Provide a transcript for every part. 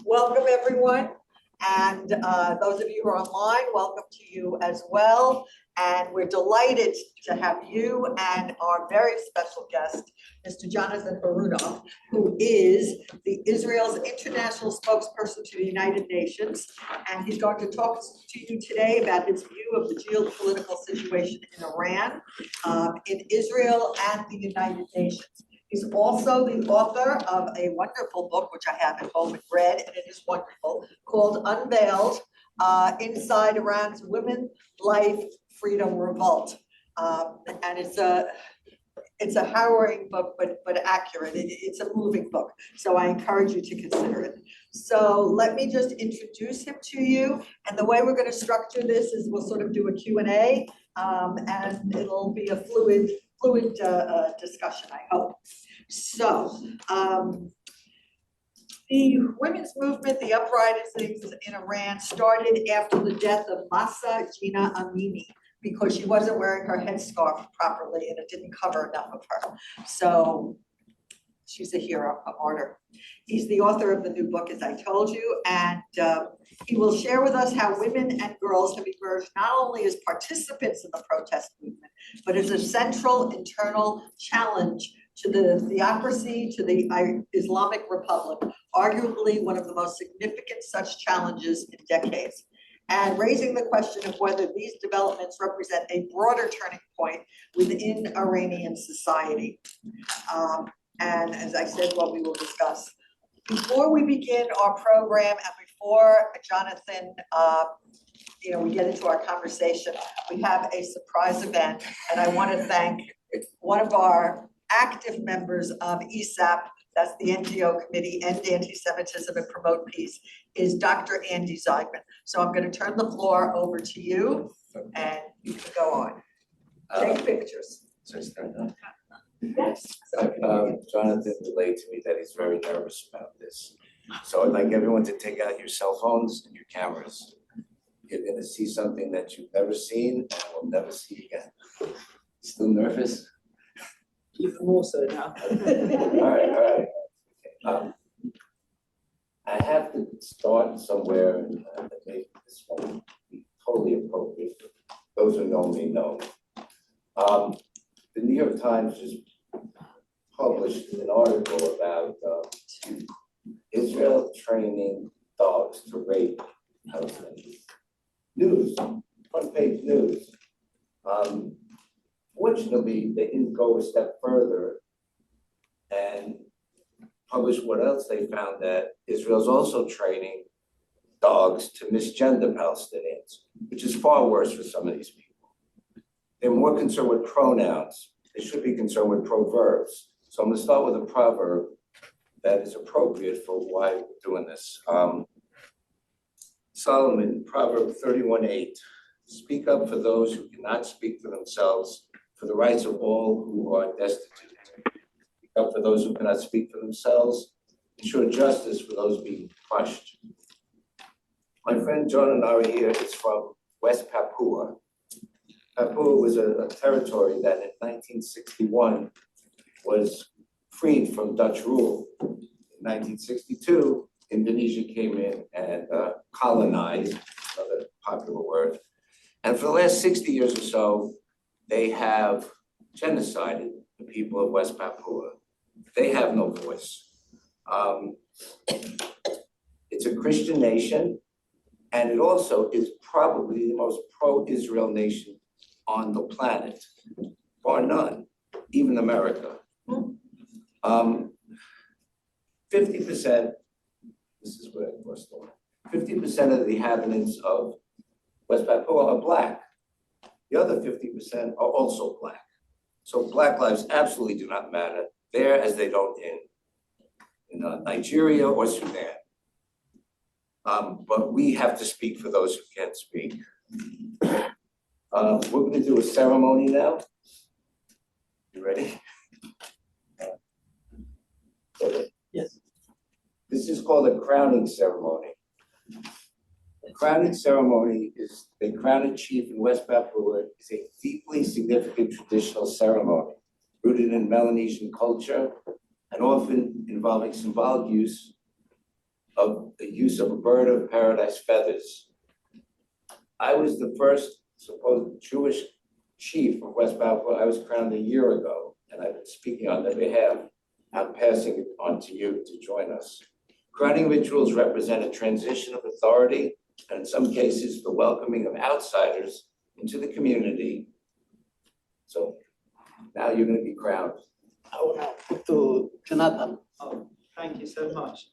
Welcome, everyone. And those of you who are online, welcome to you as well. And we're delighted to have you and our very special guest, Mr. Jonathan Harounoff, who is Israel's international spokesperson to the United Nations. And he's going to talk to you today about his view of the geopolitical situation in Iran, in Israel, and the United Nations. He's also the author of a wonderful book, which I have at home and read, and it is wonderful, called Unveiled, Inside Iran's Women, Life, Freedom, Revolt. And it's a harrowing book, but accurate. It's a moving book, so I encourage you to consider it. So let me just introduce him to you, and the way we're going to structure this is we'll sort of do a Q&A, and it'll be a fluid discussion, I hope. So, the women's movement, the uprisings in Iran started after the death of Mahsa Jina Amini because she wasn't wearing her headscarf properly and it didn't cover enough of her. So she's a hero, a martyr. He's the author of the new book, as I told you, and he will share with us how women and girls have emerged not only as participants in the protest movement, but as a central internal challenge to the theocracy, to the Islamic Republic, arguably one of the most significant such challenges in decades, and raising the question of whether these developments represent a broader turning point within Iranian society. And as I said, what we will discuss. Before we begin our program and before Jonathan, we get into our conversation, we have a surprise event, and I want to thank one of our active members of ESAP, that's the NGO Committee, End Antisemitism and Promote Peace, is Dr. Andy Zeigman. So I'm going to turn the floor over to you, and you can go on. Take pictures. Yes. Jonathan relayed to me that he's very nervous about this. So I'd like everyone to take out your cell phones and your cameras. You're going to see something that you've never seen and will never see again. Still nervous? Even more so now. All right. I have to start somewhere and make this one be totally appropriate. Those who know me know. The New York Times just published an article about Israel training dogs to rape Palestinians. News, front page news. Fortunately, they didn't go a step further and publish what else they found, that Israel's also training dogs to misgender Palestinians, which is far worse for some of these people. They're more concerned with pronouns. They should be concerned with proverbs. So I'm going to start with a proverb that is appropriate for why we're doing this. Solomon, Proverb 31:8. Speak up for those who cannot speak for themselves, for the rights of all who are destitute. Speak up for those who cannot speak for themselves. Ensure justice for those being crushed. My friend John and I are here. It's from West Papua. Papua was a territory that in 1961 was freed from Dutch rule. In 1962, Indonesia came in and colonized, another popular word. And for the last 60 years or so, they have genocided the people of West Papua. They have no voice. It's a Christian nation, and it also is probably the most pro-Israel nation on the planet, bar none, even America. 50%, this is where I first started, 50% of the inhabitants of West Papua are Black. The other 50% are also Black. So Black lives absolutely do not matter there as they don't in Nigeria or Sudan. But we have to speak for those who can't speak. We're going to do a ceremony now. You ready? Yes. This is called a crowning ceremony. The crowning ceremony is, they crown a chief in West Papua is a deeply significant traditional ceremony rooted in Melanesian culture and often involving symbolic use of the use of a bird of paradise feathers. I was the first supposed Jewish chief of West Papua. I was crowned a year ago, and I've been speaking on their behalf. I'm passing it on to you to join us. Crowning rituals represent a transition of authority, and in some cases, the welcoming of outsiders into the community. So now you're going to be crowned. I want to put to Jonathan. Oh, thank you so much.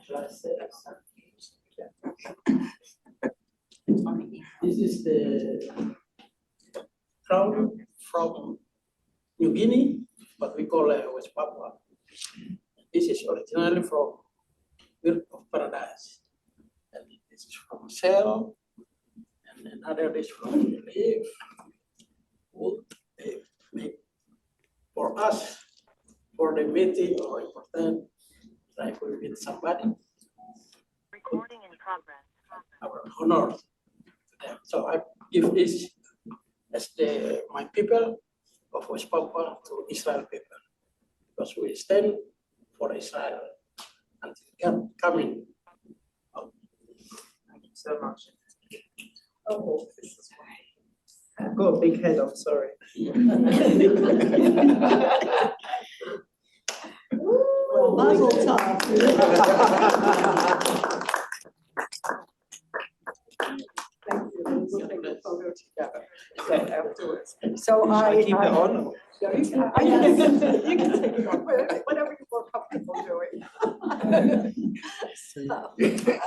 Should I sit? This is the crown from New Guinea, what we call West Papua. This is originally from Bird of Paradise. And this is from shell, and another is from leaf, wood. They make for us, for the meeting or important, like we meet somebody. Recording in progress. Our honor to them. So I give this as my people of West Papua to Israel people, because we stand for Israel until God coming. Thank you so much. Oh, this is I've got a big head, I'm sorry. well, muzzle top. Thank you. We'll take a photo together. So afterwards. So Should I keep it on? No, you can, I guess, you can take it off, whatever you're more comfortable doing.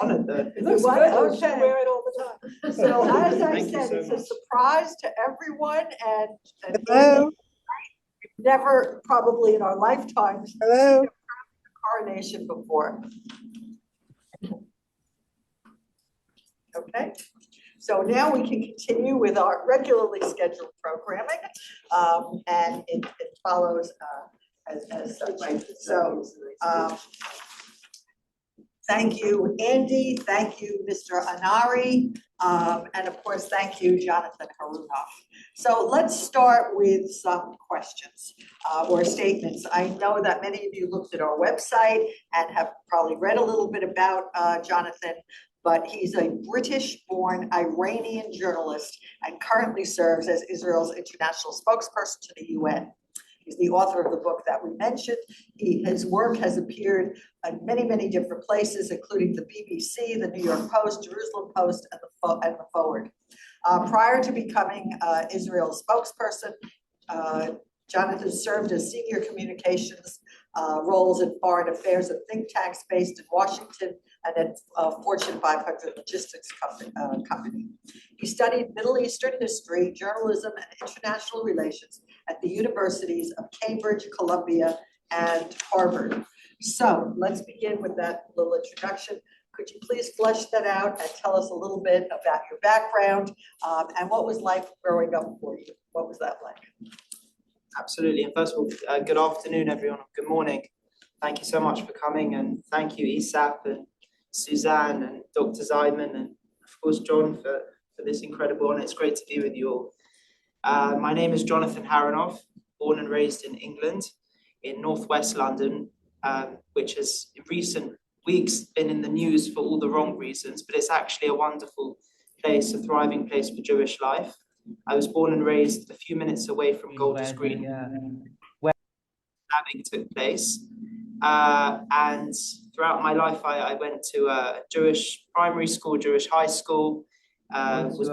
Honored though. It looks What? good. Okay. Okay. Wear it all the time. So as I Thank you said, so it's a much. surprise to everyone and Hello. never probably in our lifetimes Hello. coronation before. Okay, so now we can continue with our regularly scheduled programming, and it follows as such. So, thank you, Andy. Thank you, Mr. Anari, and of course, thank you, Jonathan Harounoff. So let's start with some questions or statements. I know that many of you looked at our website and have probably read a little bit about Jonathan, but he's a British-born Iranian journalist and currently serves as Israel's international spokesperson to the UN. He's the author of the book that we mentioned. His work has appeared in many, many different places, including the BBC, the New York Post, Jerusalem Post, and the Forward. Prior to becoming Israel's spokesperson, Jonathan served as senior communications roles in foreign affairs at think tanks based in Washington and at Fortune 500 logistics company. He studied Middle Eastern history, journalism, and international relations at the universities of Cambridge, Columbia, and Harvard. So let's begin with that little introduction. Could you please flesh that out and tell us a little bit about your background and what was life growing up for you? What was that like? Absolutely. And first of all, good afternoon, everyone. Good morning. Thank you so much for coming, and thank you, Isap and Suzanne and Dr. Zyman and of course John for this incredible honor. It's great to be with you all. My name is Jonathan Harounoff, born and raised in England, in northwest London, which has in recent weeks been in the news for all the wrong reasons, but it's actually a wonderful place, a thriving place for Jewish life. I was born and raised a few minutes away from Golders Green, where stabbing took place. And throughout my life, I went to a Jewish primary school, Jewish high school. I was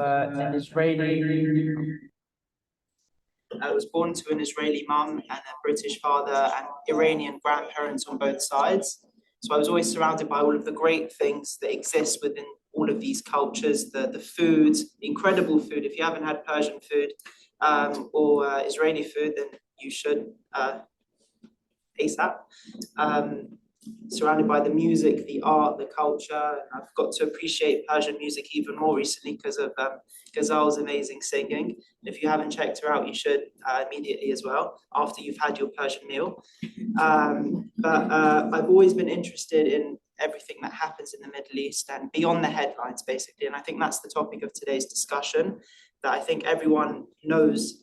born to an Israeli mum and a British father and Iranian grandparents on both sides. So I was always surrounded by all of the great things that exist within all of these cultures, the food, incredible food. If you haven't had Persian food or Israeli food, then you should ASAP. Surrounded by the music, the art, the culture. I've got to appreciate Persian music even more recently because of Ghazal's amazing singing. And if you haven't checked her out, you should immediately as well, after you've had your Persian meal. But I've always been interested in everything that happens in the Middle East and beyond the headlines, basically. And I think that's the topic of today's discussion, that I think everyone knows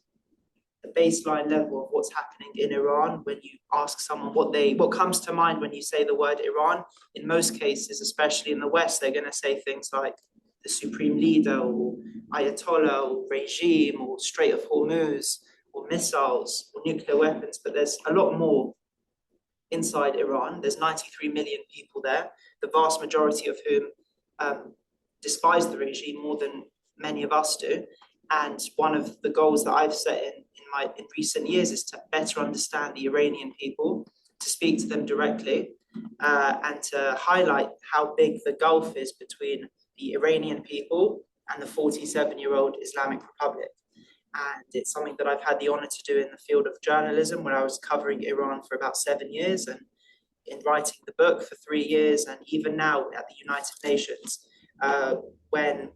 the baseline level of what's happening in Iran. When you ask someone what comes to mind when you say the word Iran, in most cases, especially in the West, they're going to say things like the supreme leader or Ayatollah or regime or Strait of Hormuz or missiles or nuclear weapons, but there's a lot more inside Iran. There's 93 million people there, the vast majority of whom despise the regime more than many of us do. And one of the goals that I've set in recent years is to better understand the Iranian people, to speak to them directly, and to highlight how big the gulf is between the Iranian people and the 47-year-old Islamic Republic. And it's something that I've had the honor to do in the field of journalism, where I was covering Iran for about 7 years, and in writing the book for 3 years, and even now at the United Nations, when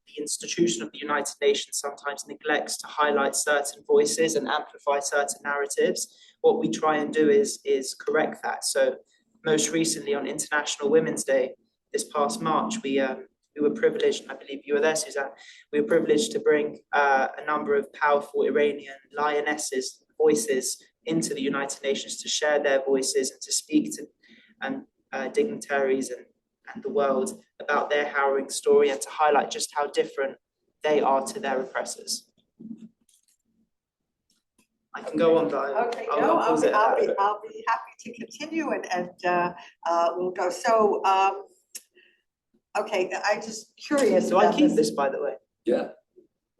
the institution of the United Nations sometimes neglects to highlight certain voices and amplify certain narratives. What we try and do is correct that. So most recently on International Women's Day this past March, we were privileged, and I believe you were there, Suzanne, we were privileged to bring a number of powerful Iranian lionesses' voices into the United Nations to share their voices and to speak to dignitaries and the world about their harrowing story, and to highlight just how different they are to their oppressors. I can go on, but I'll be happy to continue, and we'll go. So, okay, I'm just curious. Do I keep this, by the way? Yeah.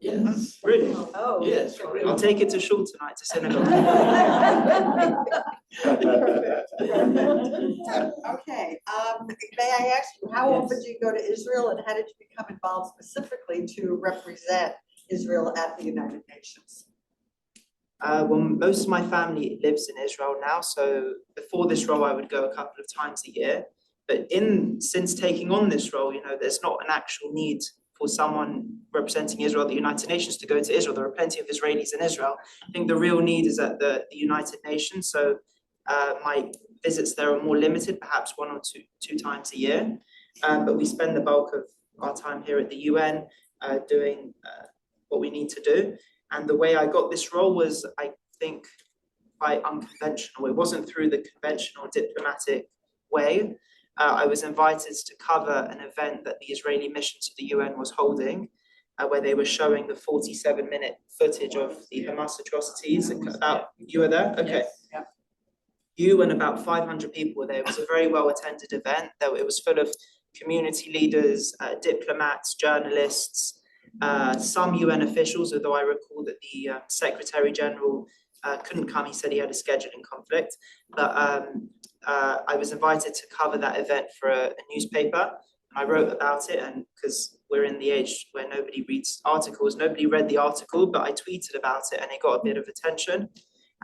Yes. Really? Oh. Yes. I'll take it to shul tonight to synagogue. Okay, may I ask you, how often do you go to Israel, and how did you become involved specifically to represent Israel at the United Nations? Well, most of my family lives in Israel now, so before this role, I would go a couple of times a year. But since taking on this role, there's not an actual need for someone representing Israel at the United Nations to go to Israel. There are plenty of Israelis in Israel. I think the real need is at the United Nations. So my visits there are more limited, perhaps 1 or 2 times a year. But we spend the bulk of our time here at the UN doing what we need to do. And the way I got this role was, I think, quite unconventional. It wasn't through the conventional diplomatic way. I was invited to cover an event that the Israeli mission to the UN was holding, where they were showing the 47-minute footage of the Hamas atrocities. You were there? Okay. Yes. Yeah. You and about 500 people were there. It was a very well-attended event. It was full of community leaders, diplomats, journalists, some UN officials, although I recall that the Secretary General couldn't come. He said he had a scheduling conflict. But I was invited to cover that event for a newspaper. I wrote about it, and because we're in the age where nobody reads articles, nobody read the article, but I tweeted about it and it got a bit of attention.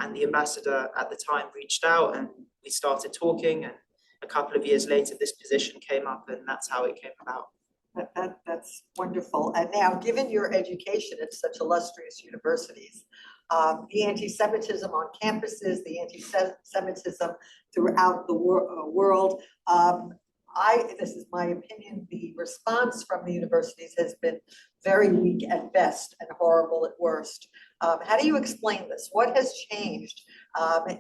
And the ambassador at the time reached out and we started talking. And a couple of years later, this position came up, and that's how it came about. That's wonderful. And now, given your education at such illustrious universities, the anti-Semitism on campuses, the anti-Semitism throughout the world, this is my opinion, the response from the universities has been very weak at best and horrible at worst. How do you explain this? What has changed?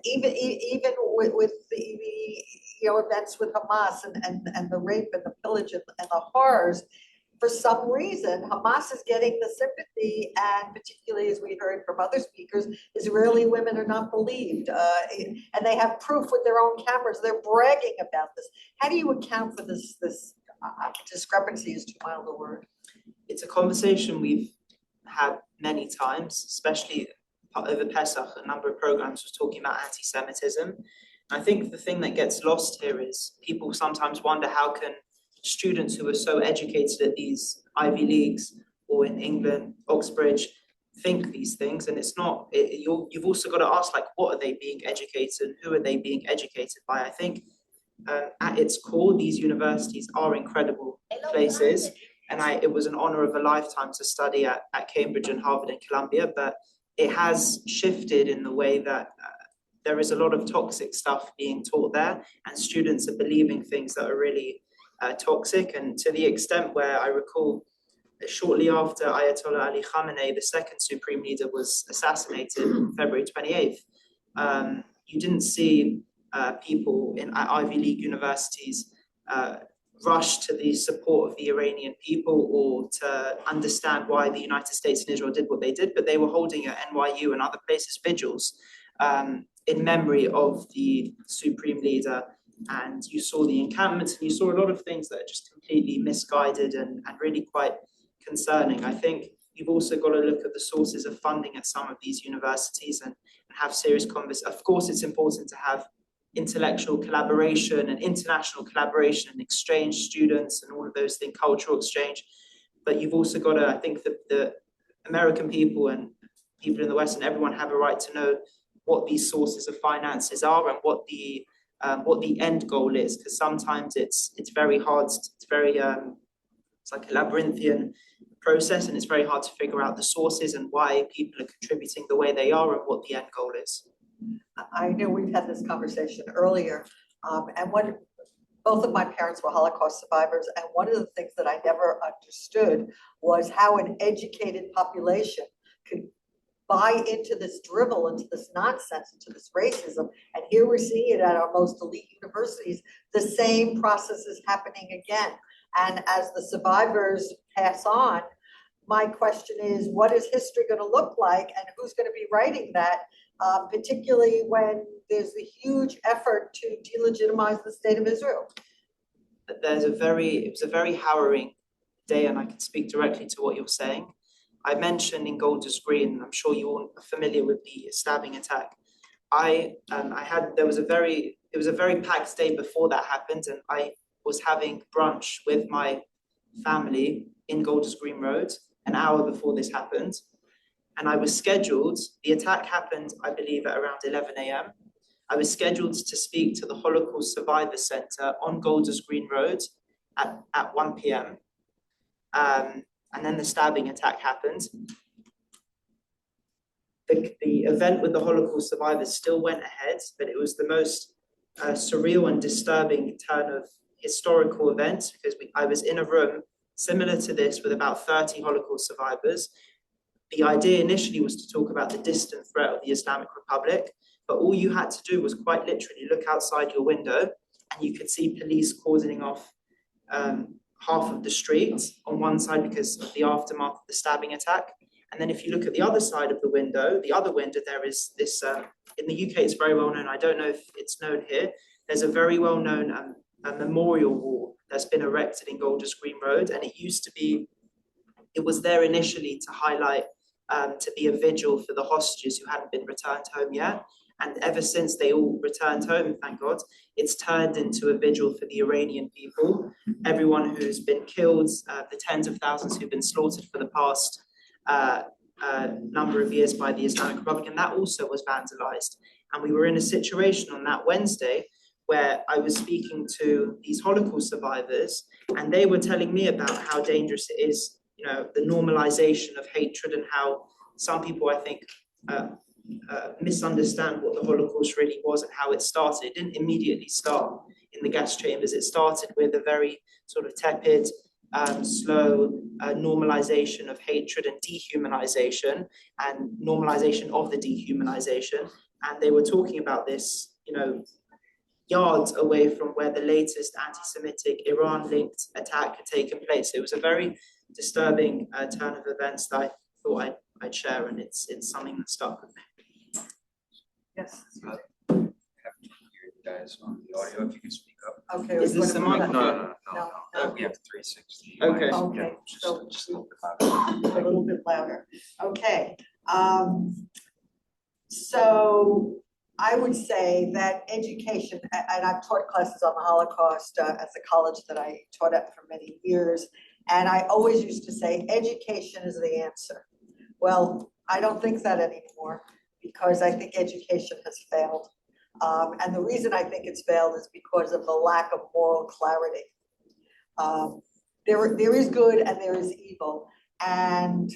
Even with the events with Hamas and the rape and the pillage and the horrors, for some reason, Hamas is getting the sympathy, and particularly as we heard from other speakers, Israeli women are not believed, and they have proof with their own cameras. They're bragging about this. How do you account for this discrepancy, is too mild a word? It's a conversation we've had many times, especially over Pesach. A number of programs was talking about anti-Semitism. I think the thing that gets lost here is people sometimes wonder, how can students who are so educated at these Ivy Leagues or in England, Oxbridge, think these things? And it's not, you've also got to ask, like, what are they being educated? Who are they being educated by? I think at its core, these universities are incredible places. And it was an honor of a lifetime to study at Cambridge and Harvard and Columbia, but it has shifted in the way that there is a lot of toxic stuff being taught there, and students are believing things that are really toxic. And to the extent where I recall shortly after Ayatollah Ali Khamenei, the second supreme leader, was assassinated on February 28th, you didn't see people in Ivy League universities rush to the support of the Iranian people or to understand why the United States and Israel did what they did, but they were holding at NYU and other places vigils in memory of the supreme leader. And you saw the encampments and you saw a lot of things that are just completely misguided and really quite concerning. I think you've also got to look at the sources of funding at some of these universities and have serious conversations. Of course, it's important to have intellectual collaboration and international collaboration and exchange students and all of those things, cultural exchange. But you've also got to, I think the American people and people in the West and everyone have a right to know what these sources of finances are and what the end goal is, because sometimes it's very hard, it's like a labyrinthian process, and it's very hard to figure out the sources and why people are contributing the way they are and what the end goal is. I know we've had this conversation earlier, and both of my parents were Holocaust survivors, and one of the things that I never understood was how an educated population could buy into this drivel, into this nonsense, into this racism. And here we're seeing it at our most elite universities. The same process is happening again. And as the survivors pass on, my question is, what is history going to look like, and who's going to be writing that? Particularly when there's a huge effort to delegitimize the state of Israel. It was a very harrowing day, and I can speak directly to what you're saying. I mentioned in Golders Green, I'm sure you all are familiar with the stabbing attack. It was a very packed day before that happened, and I was having brunch with my family in Golders Green Road an hour before this happened. And I was scheduled, the attack happened, I believe, at around 11 a.m. I was scheduled to speak to the Holocaust Survivors Center on Golders Green Road at 1 p.m. And then the stabbing attack happened. The event with the Holocaust survivors still went ahead, but it was the most surreal and disturbing turn of historical events, because I was in a room similar to this with about 30 Holocaust survivors. The idea initially was to talk about the distant threat of the Islamic Republic, but all you had to do was quite literally look outside your window and you could see police cordoning off half of the street on one side because of the aftermath of the stabbing attack. And then if you look at the other side of the window, there is this, in the UK it's very well known, I don't know if it's known here, there's a very well known memorial wall that's been erected in Golders Green Road, and it was there initially to highlight, to be a vigil for the hostages who hadn't been returned home yet. And ever since they all returned home, thank God, it's turned into a vigil for the Iranian people, everyone who's been killed, the tens of thousands who've been slaughtered for the past number of years by the Islamic Republic, and that also was vandalized. And we were in a situation on that Wednesday where I was speaking to these Holocaust survivors, and they were telling me about how dangerous it is, the normalization of hatred, and how some people, I think, misunderstand what the Holocaust really was and how it started. It didn't immediately start in the gas chambers. It started with a very sort of tepid, slow normalization of hatred and dehumanization, and normalization of the dehumanization. And they were talking about this, yards away from where the latest anti-Semitic Iran-linked attack had taken place. It was a very disturbing turn of events that I thought I'd share, and it's something that stuck with me. Yes. I have to hear you guys on the audio if you can speak up. Okay. Is this the mic? No. No. We have 360. Okay. Okay, so Just a little bit louder. a little bit louder. Okay. So I would say that education, and I've taught classes on the Holocaust at the college that I taught at for many years, and I always used to say education is the answer. Well, I don't think that anymore, because I think education has failed. And the reason I think it's failed is because of the lack of moral clarity. There is good and there is evil, and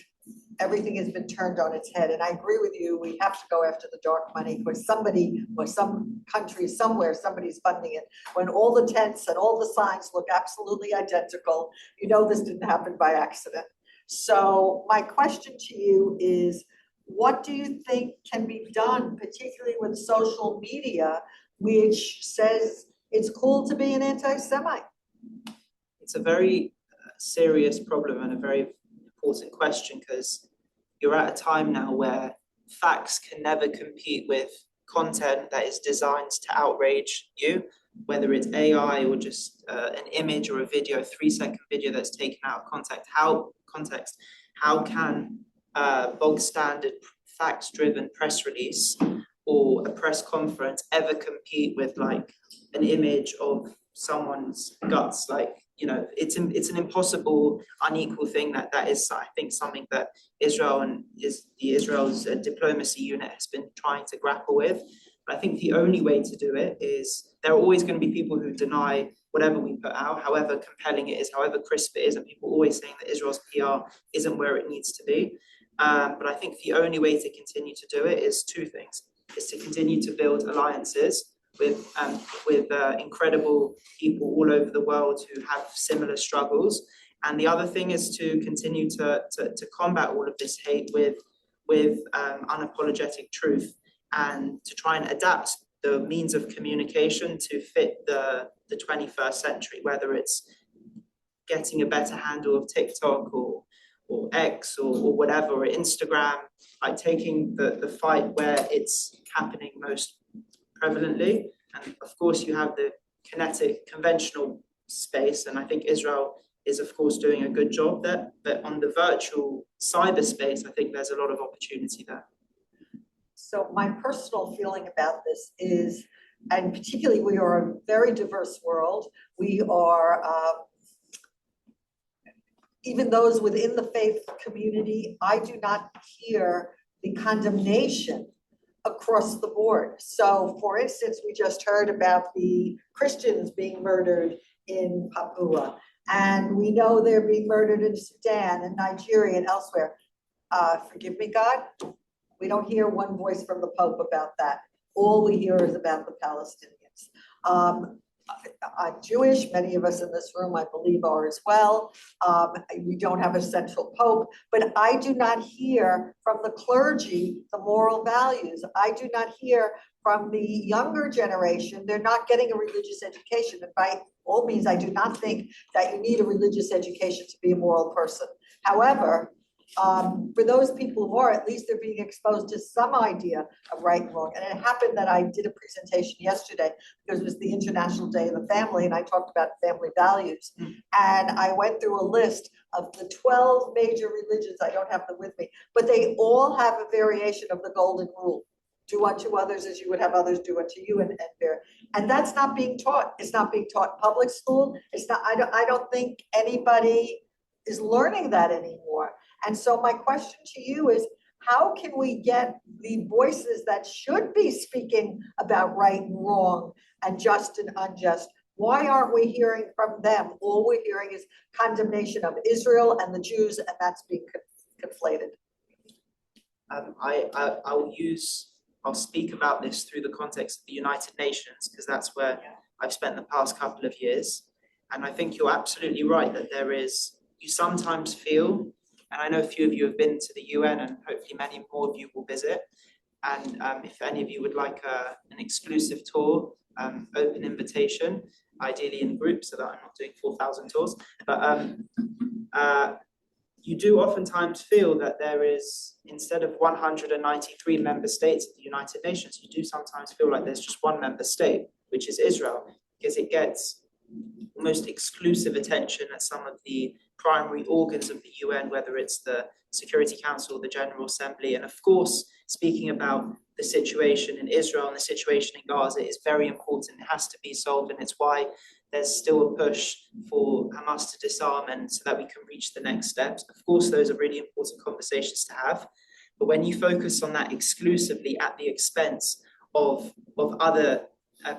everything has been turned on its head. And I agree with you, we have to go after the dark money, because somebody or some country somewhere, somebody's funding it. When all the tents and all the signs look absolutely identical, this didn't happen by accident. So my question to you is, what do you think can be done, particularly with social media, which says it's cool to be an anti-Semite? It's a very serious problem and a very important question, because you're at a time now where facts can never compete with content that is designed to outrage you, whether it's AI or just an image or a video, 3-second video that's taken out of context. How can bog standard facts-driven press release or a press conference ever compete with like an image of someone's guts? Like, you know, it's an impossible, unequal thing that is, I think, something that Israel's diplomacy unit has been trying to grapple with. But I think the only way to do it is, there are always going to be people who deny whatever we put out, however compelling it is, however crisp it is, and people always saying that Israel's PR isn't where it needs to be. But I think the only way to continue to do it is two things: is to continue to build alliances with incredible people all over the world who have similar struggles. And the other thing is to continue to combat all of this hate with unapologetic truth, and to try and adapt the means of communication to fit the 21st century, whether it's getting a better handle of TikTok or X or whatever, or Instagram, like taking the fight where it's happening most prevalently. And of course you have the kinetic conventional space, and I think Israel is of course doing a good job there, but on the virtual cyberspace, I think there's a lot of opportunity there. So my personal feeling about this is, and particularly we are a very diverse world. We are, even those within the faith community, I do not hear the condemnation across the board. So for instance, we just heard about the Christians being murdered in Papua, and we know they're being murdered in Sudan and Nigeria and elsewhere. Forgive me, God, we don't hear one voice from the Pope about that. All we hear is about the Palestinians. I'm Jewish, many of us in this room, I believe, are as well. We don't have a central Pope, but I do not hear from the clergy the moral values. I do not hear from the younger generation. They're not getting a religious education. And by all means, I do not think that you need a religious education to be a moral person. However, for those people who are, at least they're being exposed to some idea of right and wrong. And it happened that I did a presentation yesterday because it was the International Day of the Family, and I talked about family values. And I went through a list of the 12 major religions. I don't have them with me, but they all have a variation of the golden rule. Do unto others as you would have others do unto you, and that's not being taught. It's not being taught in public school. It's not. I don't think anybody is learning that anymore. And so my question to you is, how can we get the voices that should be speaking about right and wrong and just and unjust? Why aren't we hearing from them? All we're hearing is condemnation of Israel and the Jews, and that's being conflated. I'll speak about this through the context of the United Nations, because that's where I've spent the past couple of years. And I think you're absolutely right that you sometimes feel, and I know a few of you have been to the UN, and hopefully many more of you will visit. And if any of you would like an exclusive tour, open invitation, ideally in groups so that I'm not doing 4,000 tours. But you do oftentimes feel that there is, instead of 193 member states of the United Nations, you do sometimes feel like there's just one member state, which is Israel, because it gets almost exclusive attention at some of the primary organs of the UN, whether it's the Security Council, the General Assembly. And of course, speaking about the situation in Israel and the situation in Gaza is very important. It has to be solved, and it's why there's still a push for Hamas to disarm and so that we can reach the next steps. Of course, those are really important conversations to have. But when you focus on that exclusively at the expense of other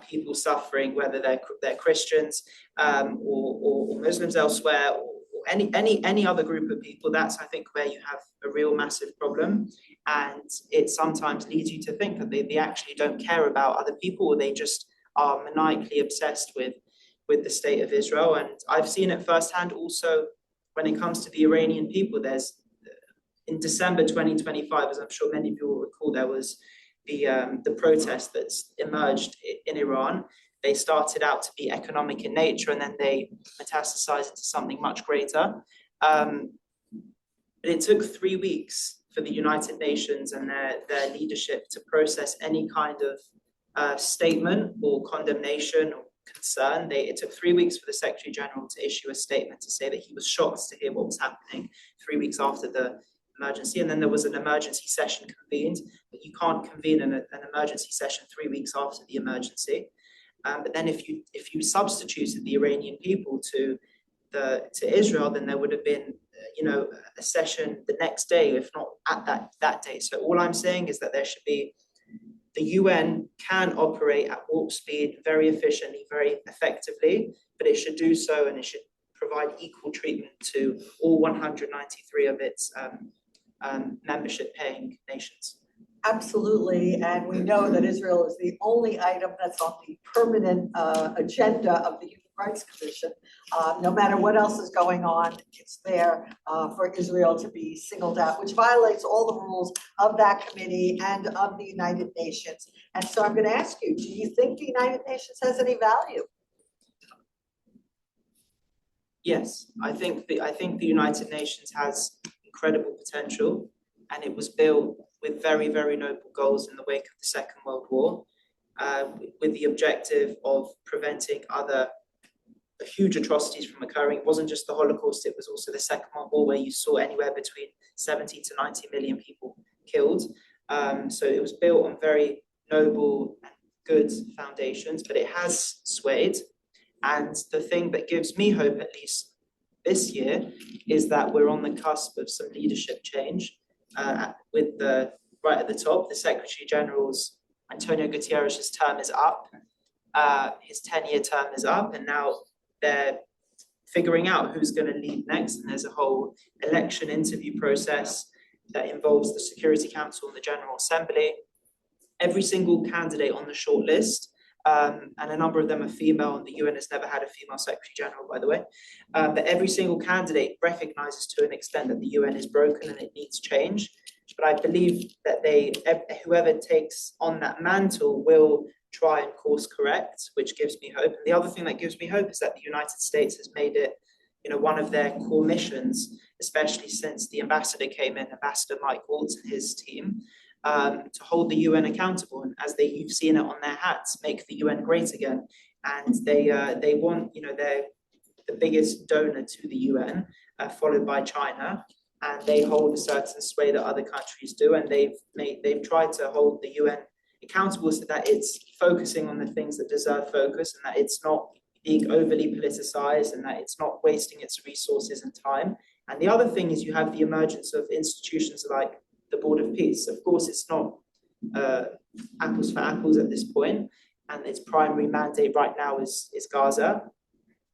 people suffering, whether they're Christians or Muslims elsewhere, or any other group of people, that's, I think, where you have a real massive problem. And it sometimes leads you to think that they actually don't care about other people, or they just are maniacally obsessed with the state of Israel. And I've seen it firsthand also when it comes to the Iranian people, there's in December 2025, as I'm sure many of you will recall, there was the protest that's emerged in Iran. They started out to be economic in nature, and then they metastasized into something much greater. But it took 3 weeks for the United Nations and their leadership to process any kind of statement or condemnation or concern. It took 3 weeks for the Secretary General to issue a statement to say that he was shocked to hear what was happening 3 weeks after the emergency. And then there was an emergency session convened, but you can't convene an emergency session 3 weeks after the emergency. But then if you substituted the Iranian people to Israel, then there would have been a session the next day, if not at that day. So all I'm saying is that there should be, the UN can operate at warp speed very efficiently, very effectively, but it should do so, and it should provide equal treatment to all 193 of its membership paying nations. Absolutely, and we know that Israel is the only item that's on the permanent agenda of the Human Rights Commission. No matter what else is going on, it's there for Israel to be singled out, which violates all the rules of that committee and of the United Nations. And so I'm going to ask you, do you think the United Nations has any value? Yes, I think the United Nations has incredible potential, and it was built with very, very noble goals in the wake of the Second World War, with the objective of preventing other huge atrocities from occurring. It wasn't just the Holocaust, it was also the Second World War, where you saw anywhere between 70 to 90 million people killed. So it was built on very noble and good foundations, but it has swayed. And the thing that gives me hope, at least this year, is that we're on the cusp of some leadership change. With right at the top, the Secretary General's Antonio Guterres' term is up. His 10-year term is up, and now they're figuring out who's going to lead next. And there's a whole election interview process that involves the Security Council and the General Assembly. Every single candidate on the short list, and a number of them are female, and the UN has never had a female Secretary General, by the way. But every single candidate recognizes to an extent that the UN is broken and it needs change. But I believe that whoever takes on that mantle will try and course correct, which gives me hope. And the other thing that gives me hope is that the United States has made it, one of their core missions, especially since the ambassador came in, Ambassador Mike Waltz and his team, to hold the UN accountable, and as you've seen it on their hats, make the UN great again. And they want, they're the biggest donor to the UN, followed by China, and they hold a certain sway that other countries do, and they've tried to hold the UN accountable so that it's focusing on the things that deserve focus, and that it's not being overly politicized, and that it's not wasting its resources and time. And the other thing is you have the emergence of institutions like the Board of Peace. Of course, it's not apples for apples at this point, and its primary mandate right now is Gaza.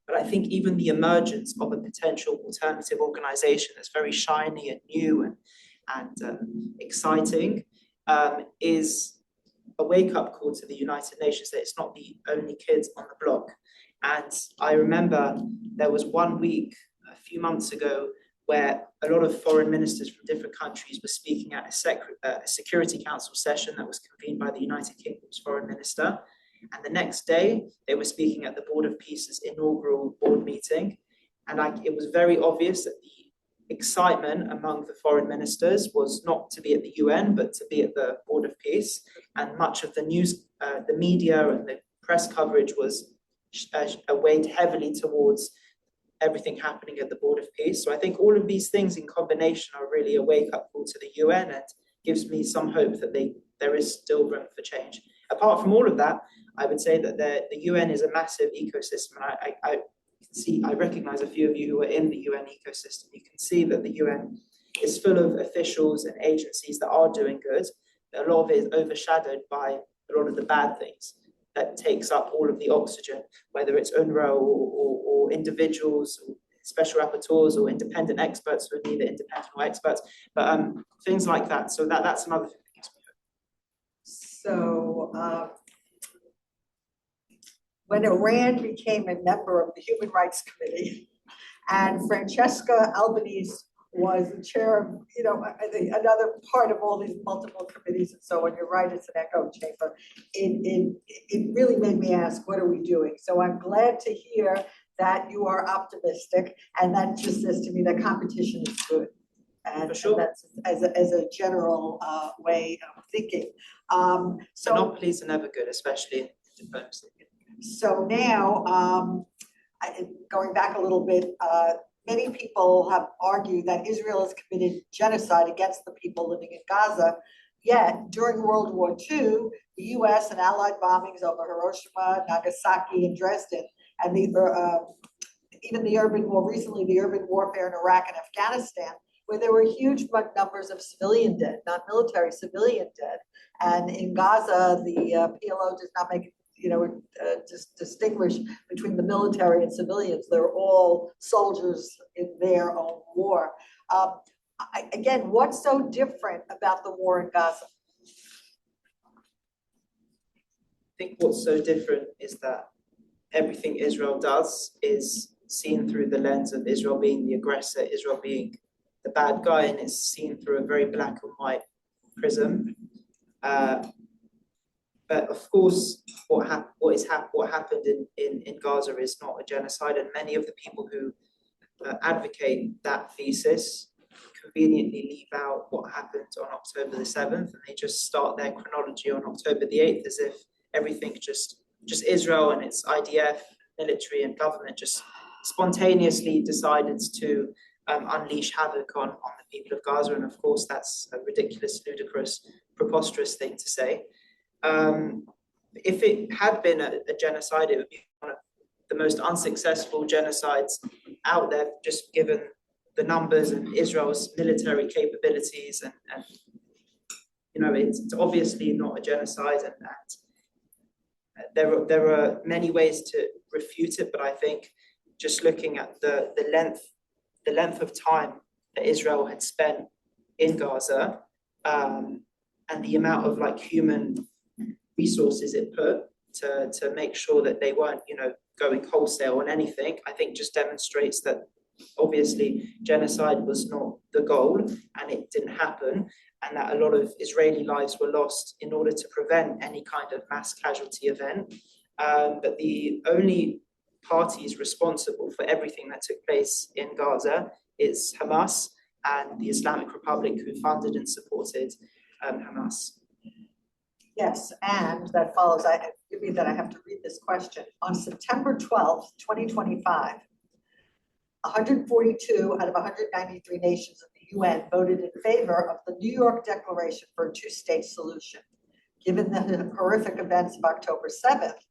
But I think even the emergence of a potential alternative organization that's very shiny and new and exciting is a wake-up call to the United Nations that it's not the only kids on the block. And I remember there was 1 week, a few months ago, where a lot of foreign ministers from different countries were speaking at a Security Council session that was convened by the United Kingdom's foreign minister. And the next day, they were speaking at the Board of Peace's inaugural board meeting. And it was very obvious that the excitement among the foreign ministers was not to be at the UN, but to be at the Board of Peace. And much of the news, the media and the press coverage was weighed heavily towards everything happening at the Board of Peace. So I think all of these things in combination are really a wake-up call to the UN, and gives me some hope that there is still room for change. Apart from all of that, I would say that the UN is a massive ecosystem, and I recognize a few of you who are in the UN ecosystem. You can see that the UN is full of officials and agencies that are doing good. A lot of it is overshadowed by a lot of the bad things that takes up all of the oxygen, whether it's UNRWA or individuals, or special rapporteurs, or independent experts who are neither independent or experts, but things like that. So that's another thing that gives me hope. So when Iran became a member of the Human Rights Committee And Francesca Albanese was the chair of, another part of all these multiple committees and so on. You're right, it's an echo chamber. It really made me ask, what are we doing? So I'm glad to hear that you are optimistic, and that just says to me that competition is good. And For sure. that's as a general way of thinking. So Monopolies are never good, especially in diplomacy. so now, going back a little bit, many people have argued that Israel has committed genocide against the people living in Gaza. Yet during World War II, the US and Allied bombings over Hiroshima, Nagasaki, and Dresden, and more recently, the urban warfare in Iraq and Afghanistan, where there were huge numbers of civilian dead, not military, civilian dead. And in Gaza, the PLO does not make distinguish between the military and civilians. They're all soldiers in their own war. Again, what's so different about the war in Gaza? I think what's so different is that everything Israel does is seen through the lens of Israel being the aggressor, Israel being the bad guy, and it's seen through a very black and white prism. But of course, what happened in Gaza is not a genocide, and many of the people who advocate that thesis conveniently leave out what happened on October the 7th, and they just start their chronology on October the 8th as if everything just Israel and its IDF, military and government just spontaneously decided to unleash havoc on the people of Gaza. And of course, that's a ridiculous, ludicrous, preposterous thing to say. If it had been a genocide, it would be one of the most unsuccessful genocides out there, just given the numbers and Israel's military capabilities. And it's obviously not a genocide, and there are many ways to refute it. But I think just looking at the length of time that Israel had spent in Gaza, and the amount of human resources it put to make sure that they weren't, going wholesale on anything, I think just demonstrates that obviously genocide was not the goal and it didn't happen, and that a lot of Israeli lives were lost in order to prevent any kind of mass casualty event. But the only parties responsible for everything that took place in Gaza is Hamas and the Islamic Republic, who funded and supported Hamas. Yes, and that follows, give me that I have to read this question. On September 12th, 2025, 142 out of 193 nations of the UN voted in favor of the New York Declaration for a two-state solution. Given the horrific events of October 7th,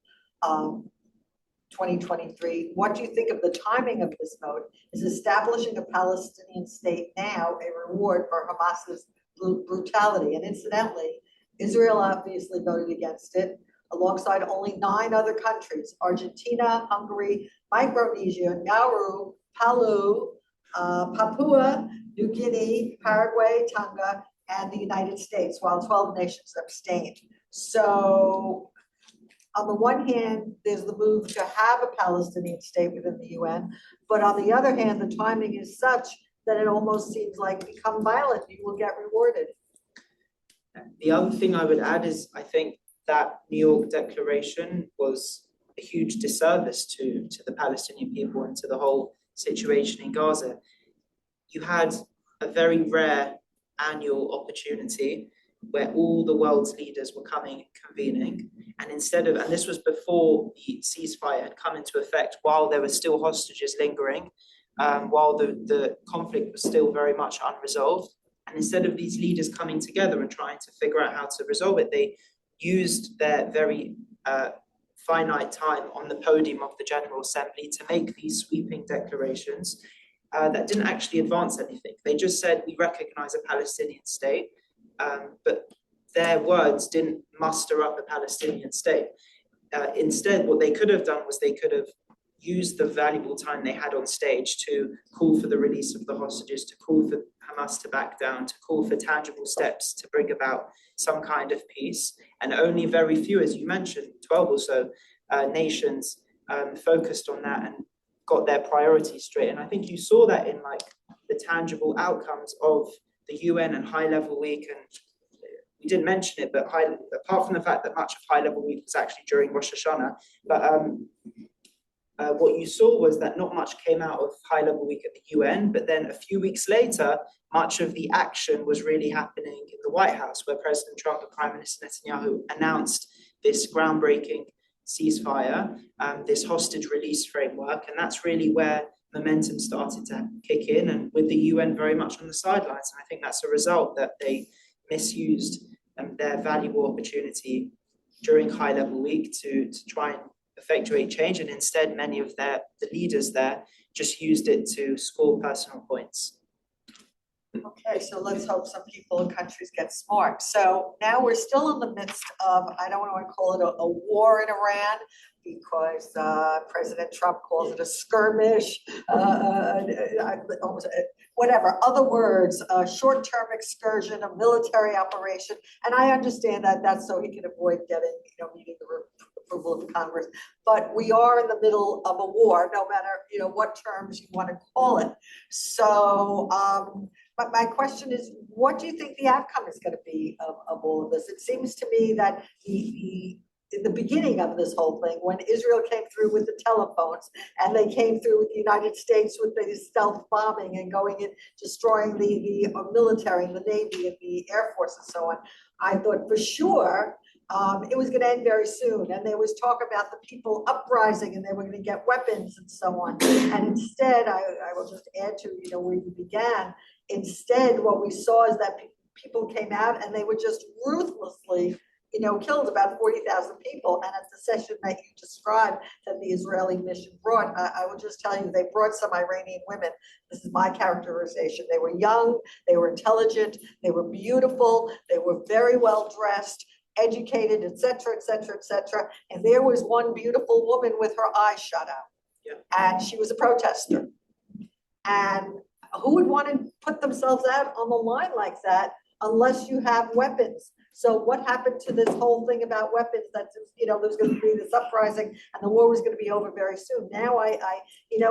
2023, what do you think of the timing of this vote? Is establishing a Palestinian state now a reward for Hamas's brutality? And incidentally, Israel obviously voted against it, alongside only 9 other countries: Argentina, Hungary, Micronesia, Nauru, Palau, Papua New Guinea, Paraguay, Tonga, and the United States, while 12 nations abstained. So on the one hand, there's the move to have a Palestinian state within the UN, but on the other hand, the timing is such that it almost seems like become violent, you will get rewarded. The other thing I would add is I think that New York Declaration was a huge disservice to the Palestinian people and to the whole situation in Gaza. You had a very rare annual opportunity where all the world's leaders were coming and convening, and and this was before the ceasefire had come into effect, while there were still hostages lingering, while the conflict was still very much unresolved. And instead of these leaders coming together and trying to figure out how to resolve it, they used their very finite time on the podium of the General Assembly to make these sweeping declarations that didn't actually advance anything. They just said, we recognize a Palestinian state, but their words didn't muster up a Palestinian state. Instead, what they could have done was they could have used the valuable time they had on stage to call for the release of the hostages, to call for Hamas to back down, to call for tangible steps to bring about some kind of peace. And only very few, as you mentioned, 12 or so nations focused on that. And got their priorities straight. And I think you saw that in like the tangible outcomes of the UN and High Level Week. And we didn't mention it, but apart from the fact that much of High Level Week was actually during Rosh Hashanah, but what you saw was that not much came out of High Level Week at the UN, but then a few weeks later, much of the action was really happening in the White House, where President Trump and Prime Minister Netanyahu announced this groundbreaking ceasefire, this hostage release framework, and that's really where momentum started to kick in, and with the UN very much on the sidelines. And I think that's a result that they misused their valuable opportunity during High Level Week to try and effectuate change, and instead many of the leaders there just used it to score personal points. Okay, so let's hope some people and countries get smart. So now we're still in the midst of, I don't want to call it a war in Iran, because President Trump calls it a skirmish, whatever, other words, a short-term excursion, a military operation. And I understand that that's so he can avoid getting, meeting the approval of the Congress. But we are in the middle of a war, no matter, what terms you want to call it. So, but my question is, what do you think the outcome is going to be of all of this? It seems to me that in the beginning of this whole thing, when Israel came through with the telephones and they came through with the United States with the stealth bombing and going and destroying the military and the Navy and the Air Force and so on, I thought for sure it was going to end very soon. And there was talk about the people uprising and they were going to get weapons and so on. And instead, I will just add to, where you began, instead what we saw is that people came out and they were just ruthlessly killed about 40,000 people. And at the session that you described that the Israeli mission brought, I will just tell you, they brought some Iranian women. This is my characterization. They were young, they were intelligent, they were beautiful, they were very well dressed, educated, et cetera, et cetera, et cetera. And there was one beautiful woman with her eyes shut out. Yeah. And she was a protester. And who would want to put themselves out on the line like that unless you have weapons? So what happened to this whole thing about weapons that, there's going to be this uprising and the war was going to be over very soon. Now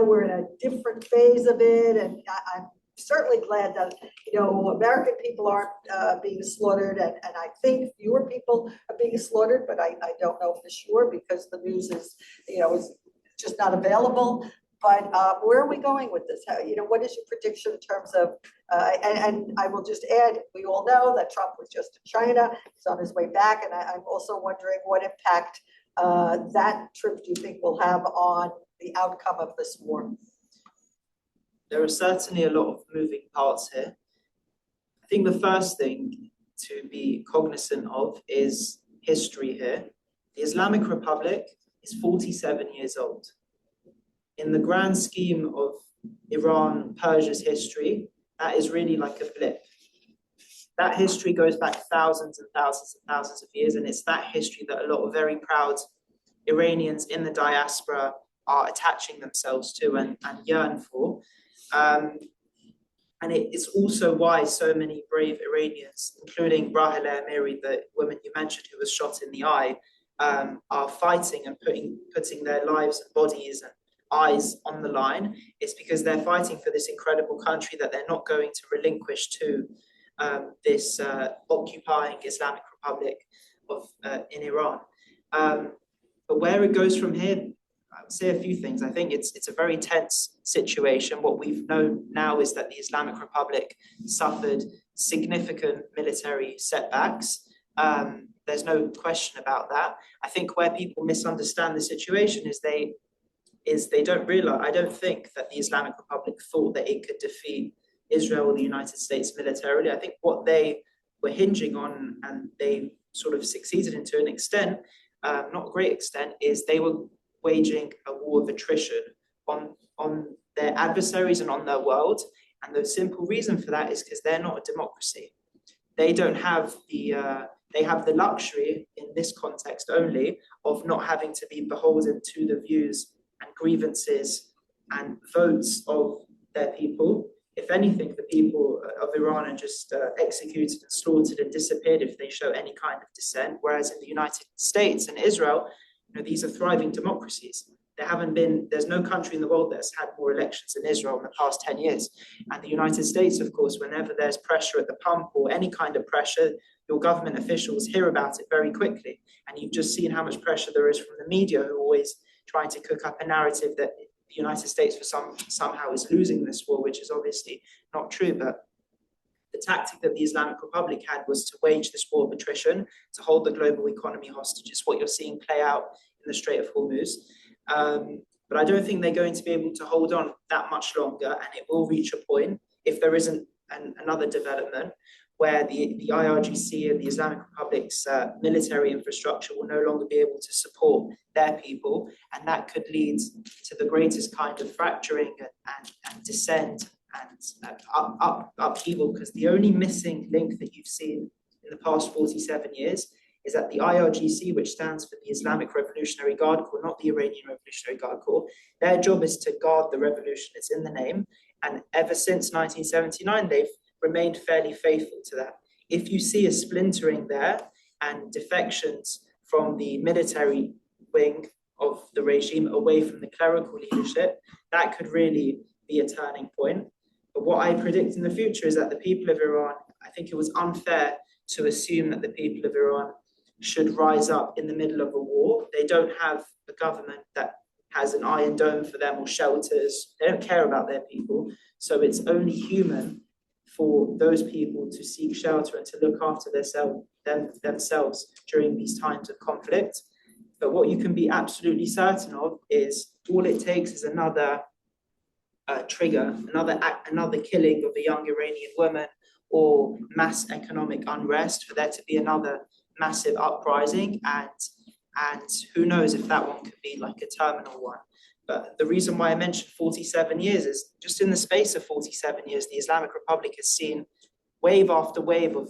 we're in a different phase of it. And I'm certainly glad that, American people aren't being slaughtered. And I think fewer people are being slaughtered, but I don't know for sure because the news is, is just not available. But where are we going with this? What is your prediction in terms of, and I will just add, we all know that Trump was just in China, he's on his way back. And I'm also wondering what impact that trip do you think will have on the outcome of this war? There are certainly a lot of moving parts here. I think the first thing to be cognizant of is history here. The Islamic Republic is 47 years old. In the grand scheme of Iran, Persia's history, that is really like a blip. That history goes back thousands and thousands and thousands of years, and it's that history that a lot of very proud Iranians in the diaspora are attaching themselves to and yearn for. And it's also why so many brave Iranians, including Brahila Amiri, the woman you mentioned who was shot in the eye, are fighting and putting their lives and bodies and eyes on the line. It's because they're fighting for this incredible country that they're not going to relinquish to this occupying Islamic Republic in Iran. But where it goes from here, I would say a few things. I think it's a very tense situation. What we've known now is that the Islamic Republic suffered significant military setbacks. There's no question about that. I think where people misunderstand the situation is they don't realize, I don't think that the Islamic Republic thought that it could defeat Israel or the United States militarily. I think what they were hinging on, and they sort of succeeded in to an extent, not a great extent, is they were waging a war of attrition on their adversaries and on their world. And the simple reason for that is because they're not a democracy. They don't have they have the luxury in this context only of not having to be beholden to the views and grievances and votes of their people. If anything, the people of Iran are just executed and slaughtered and disappeared if they show any kind of dissent. Whereas in the United States and Israel, these are thriving democracies. there's no country in the world that's had more elections than Israel in the past 10 years. And the United States, of course, whenever there's pressure at the pump or any kind of pressure, your government officials hear about it very quickly. And you've just seen how much pressure there is from the media, who are always trying to cook up a narrative that the United States somehow is losing this war, which is obviously not true. But the tactic that the Islamic Republic had was to wage this war of attrition, to hold the global economy hostage. It's what you're seeing play out in the Strait of Hormuz. But I don't think they're going to be able to hold on that much longer, and it will reach a point, if there isn't another development, where the IRGC and the Islamic Republic's military infrastructure will no longer be able to support their people, and that could lead to the greatest kind of fracturing and dissent and upheaval, because the only missing link that you've seen in the past 47 years is that the IRGC, which stands for the Islamic Revolutionary Guard Corps, not the Iranian Revolutionary Guard Corps, their job is to guard the revolution. It's in the name. And ever since 1979, they've remained fairly faithful to that. If you see a splintering there and defections from the military wing of the regime away from the clerical leadership, that could really be a turning point. But what I predict in the future is that the people of Iran, I think it was unfair to assume that the people of Iran should rise up in the middle of a war. They don't have a government that has an iron dome for them or shelters. They don't care about their people. So it's only human for those people to seek shelter and to look after themselves during these times of conflict. But what you can be absolutely certain of is all it takes is another trigger, another killing of a young Iranian woman, or mass economic unrest for there to be another massive uprising, and who knows if that one could be like a terminal one. But the reason why I mentioned 47 years is just in the space of 47 years, the Islamic Republic has seen wave after wave of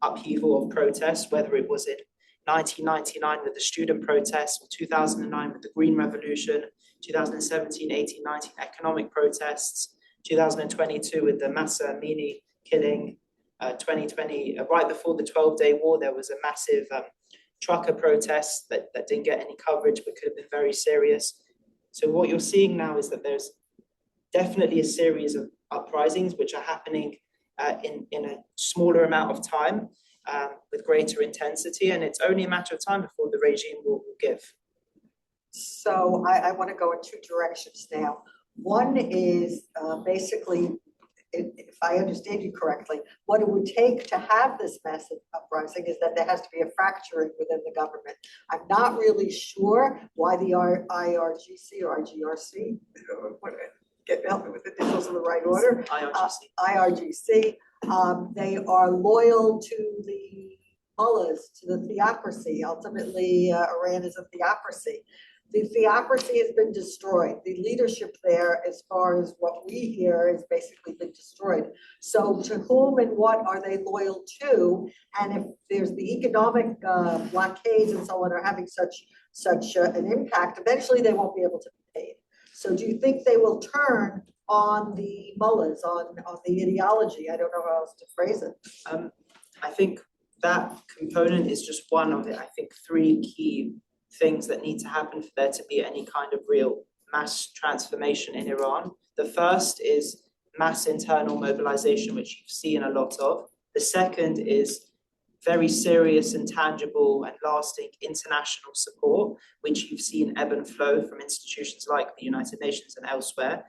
upheaval, of protests, whether it was in 1999 with the student protests, or 2009 with the Green Revolution, 2017, 18, 19 economic protests, 2022 with the Mahsa Amini killing, 2020, right before the 12-day war, there was a massive trucker protest that didn't get any coverage but could have been very serious. So what you're seeing now is that there's definitely a series of uprisings which are happening in a smaller amount of time with greater intensity, and it's only a matter of time before the regime will give. So I want to go in two directions now. One is basically, if I understand you correctly, what it would take to have this massive uprising is that there has to be a fracturing within the government. I'm not really sure why the IRGC or IGRC, help me with the initials in the right order. IRGC, they are loyal to the mullahs, to the theocracy. Ultimately, Iran is a theocracy. The theocracy has been destroyed. The leadership there, as far as what we hear, has basically been destroyed. So to whom and what are they loyal to? And if there's the economic blockades and so on are having such an impact, eventually they won't be able to be paid. So do you think they will turn on the mullahs, on the ideology? I don't know how else to phrase it. I think that component is just one of it. I think three key things that need to happen for there to be any kind of real mass transformation in Iran. The first is mass internal mobilization, which you've seen a lot of. The second is very serious and tangible and lasting international support, which you've seen ebb and flow from institutions like the United Nations and elsewhere,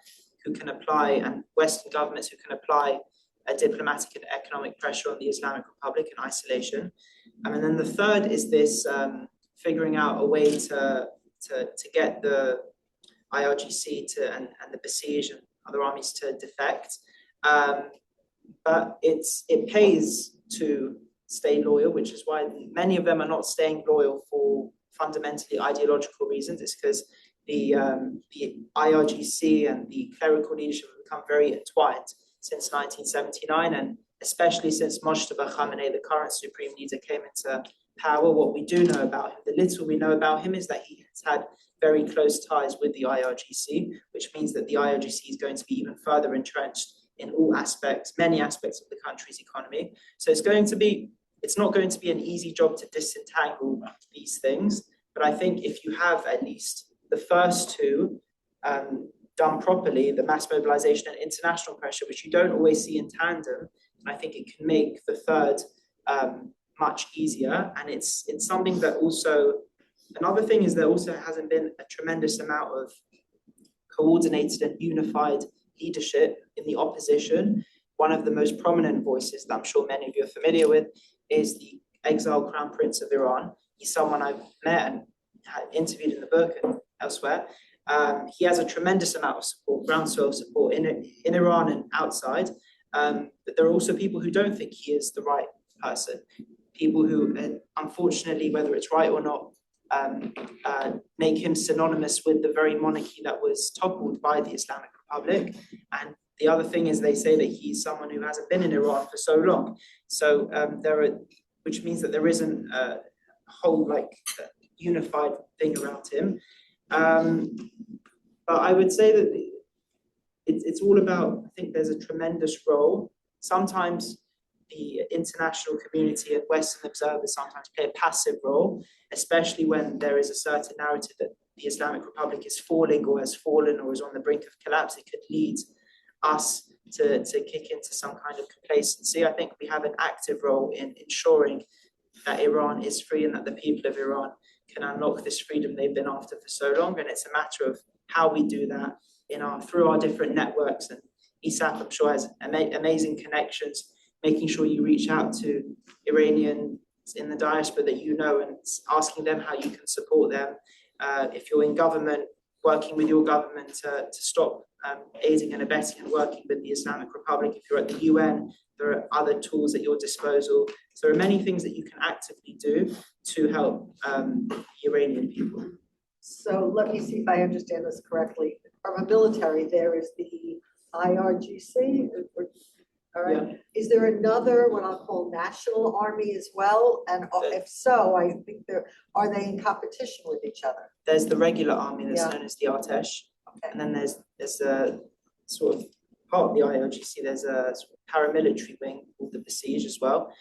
who can apply, and Western governments who can apply a diplomatic and economic pressure on the Islamic Republic in isolation. And then the third is this figuring out a way to get the IRGC and the Basij and other armies to defect. But it pays to stay loyal, which is why many of them are not staying loyal for fundamentally ideological reasons. It's because the IRGC and the clerical leadership have become very entwined since 1979, and especially since Mojtaba Khamenei, the current supreme leader, came into power. What we do know about him, the little we know about him, is that he has had very close ties with the IRGC, which means that the IRGC is going to be even further entrenched in all aspects, many aspects of the country's economy. So it's not going to be an easy job to disentangle these things. But I think if you have at least the first two, done properly, the mass mobilization and international pressure, which you don't always see in tandem, and I think it can make the third much easier. And it's something that also, another thing is there also hasn't been a tremendous amount of coordinated and unified leadership in the opposition. One of the most prominent voices that I'm sure many of you are familiar with is the exiled Crown Prince of Iran. He's someone I've met and interviewed in the book and elsewhere. He has a tremendous amount of support, groundswell of support in Iran and outside. But there are also people who don't think he is the right person. People who, unfortunately, whether it's right or not, make him synonymous with the very monarchy that was toppled by the Islamic Republic. And the other thing is they say that he's someone who hasn't been in Iran for so long. So which means that there isn't a whole unified thing around him. But I would say that it's all about, I think there's a tremendous role. Sometimes the international community and Western observers sometimes play a passive role, especially when there is a certain narrative that the Islamic Republic is falling or has fallen or is on the brink of collapse. It could lead us to kick into some kind of complacency. I think we have an active role in ensuring that Iran is free and that the people of Iran can unlock this freedom they've been after for so long. And it's a matter of how we do that through our different networks. And ISAF, I'm sure, has amazing connections, making sure you reach out to Iranians in the diaspora that you know and asking them how you can support them. If you're in government, working with your government to stop aiding and abetting and working with the Islamic Republic. If you're at the UN, there are other tools at your disposal. So there are many things that you can actively do to help Iranian people. So let me see if I understand this correctly. From a military, there is the IRGC. All right. Yeah. Is there another, what I'll call national army as well? And if so, I think are they in competition with each other? There's the regular army that's Yeah. known as the Artesh. Okay. And then there's a sort of part of the IRGC, there's a sort of paramilitary wing called the Besiege as well.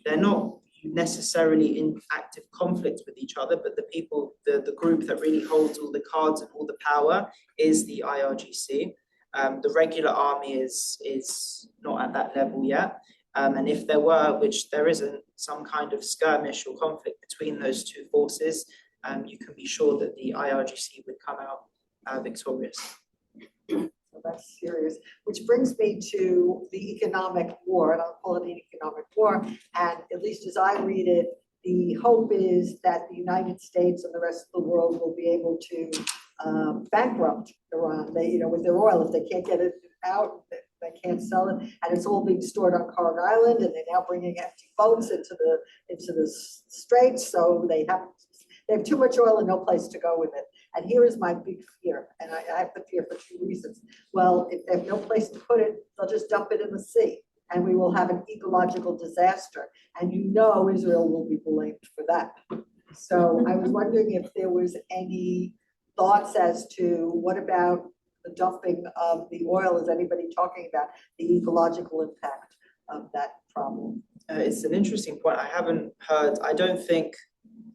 They're not necessarily in active conflict with each other, but the group that really holds all the cards and all the power is the IRGC. The regular army is not at that level yet. And if there were, which there isn't, some kind of skirmish or conflict between those two forces, you can be sure that the IRGC would come out victorious. So that's serious, which brings me to the economic war, and I'll call it an economic war. And at least as I read it, the hope is that the United States and the rest of the world will be able to bankrupt Iran. They, with their oil, if they can't get it out, they can't sell it, and it's all being stored on Kharg Island, and they're now bringing empty boats into the straits. So they have too much oil and no place to go with it. And here is my big fear, and I have the fear for two reasons. Well, if they have no place to put it, they'll just dump it in the sea, and we will have an ecological disaster. And Israel will be blamed for that. So I was wondering if there was any thoughts as to what about the dumping of the oil? Is anybody talking about the ecological impact of that problem? It's an interesting point. I haven't heard, I don't think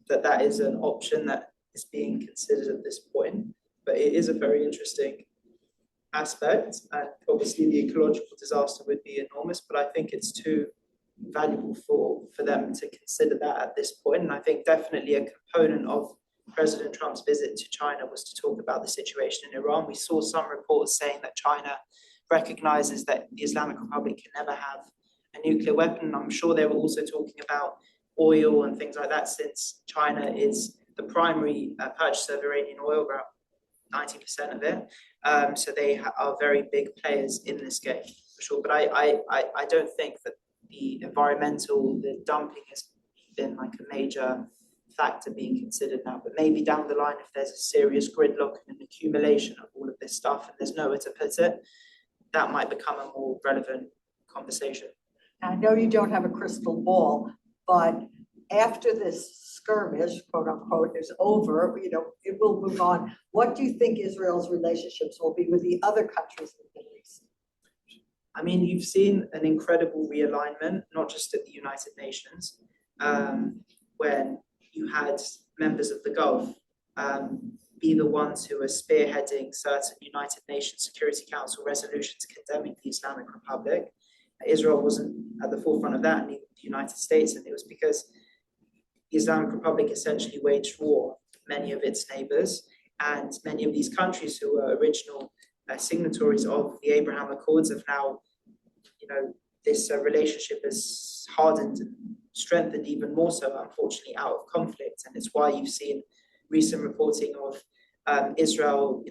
that is an option that is being considered at this point, but it is a very interesting aspect. And obviously the ecological disaster would be enormous, but I think it's too valuable for them to consider that at this point. And I think definitely a component of President Trump's visit to China was to talk about the situation in Iran. We saw some reports saying that China recognizes that the Islamic Republic can never have a nuclear weapon. I'm sure they were also talking about oil and things like that, since China is the primary purchaser of Iranian oil, about 90% of it. So they are very big players in this game, for sure. But I don't think that the dumping has been like a major factor being considered now. But maybe down the line, if there's a serious gridlock and an accumulation of all of this stuff and there's nowhere to put it, that might become a more relevant conversation. I know you don't have a crystal ball, but after this skirmish, quote unquote, is over, it will move on. What do you think Israel's relationships will be with the other countries in the Middle East? I mean, you've seen an incredible realignment, not just at the United Nations, when you had members of the Gulf be the ones who are spearheading certain United Nations Security Council resolutions condemning the Islamic Republic. Israel wasn't at the forefront of that, and neither the United States, and it was because the Islamic Republic essentially waged war on many of its neighbors, and many of these countries who were original signatories of the Abraham Accords have now, this relationship has hardened and strengthened even more so, unfortunately, out of conflict. And it's why you've seen recent reporting of Israel,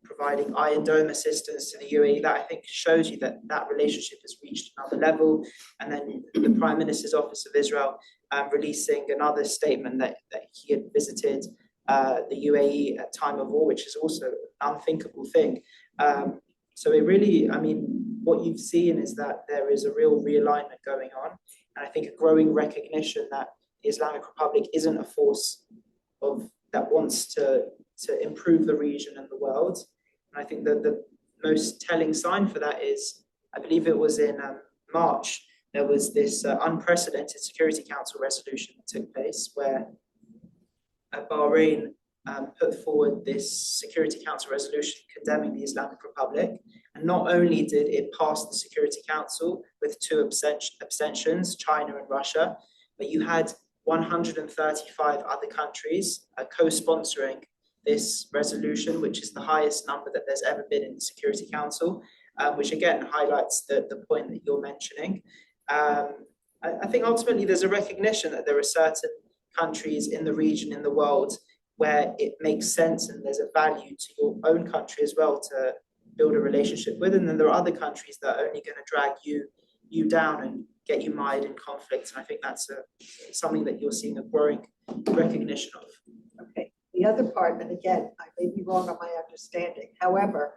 providing Iron Dome assistance to the UAE. That, I think, shows you that that relationship has reached another level. And then the Prime Minister's Office of Israel releasing another statement that he had visited the UAE at time of war, which is also an unthinkable thing. So it really, what you've seen is that there is a real realignment going on. And I think a growing recognition that the Islamic Republic isn't a force that wants to improve the region and the world. And I think that the most telling sign for that is, I believe it was in March, there was this unprecedented Security Council resolution that took place where Bahrain put forward this Security Council resolution condemning the Islamic Republic. And not only did it pass the Security Council with 2 abstentions, China and Russia, but you had 135 other countries co-sponsoring this resolution, which is the highest number that there's ever been in the Security Council, which again highlights the point that you're mentioning. I think ultimately there's a recognition that there are certain countries in the region, in the world, where it makes sense and there's a value to your own country as well to build a relationship with. And then there are other countries that are only going to drag you down and get you mired in conflicts. And I think that's something that you're seeing a growing recognition of. Okay, the other part, and again, I may be wrong on my understanding. However,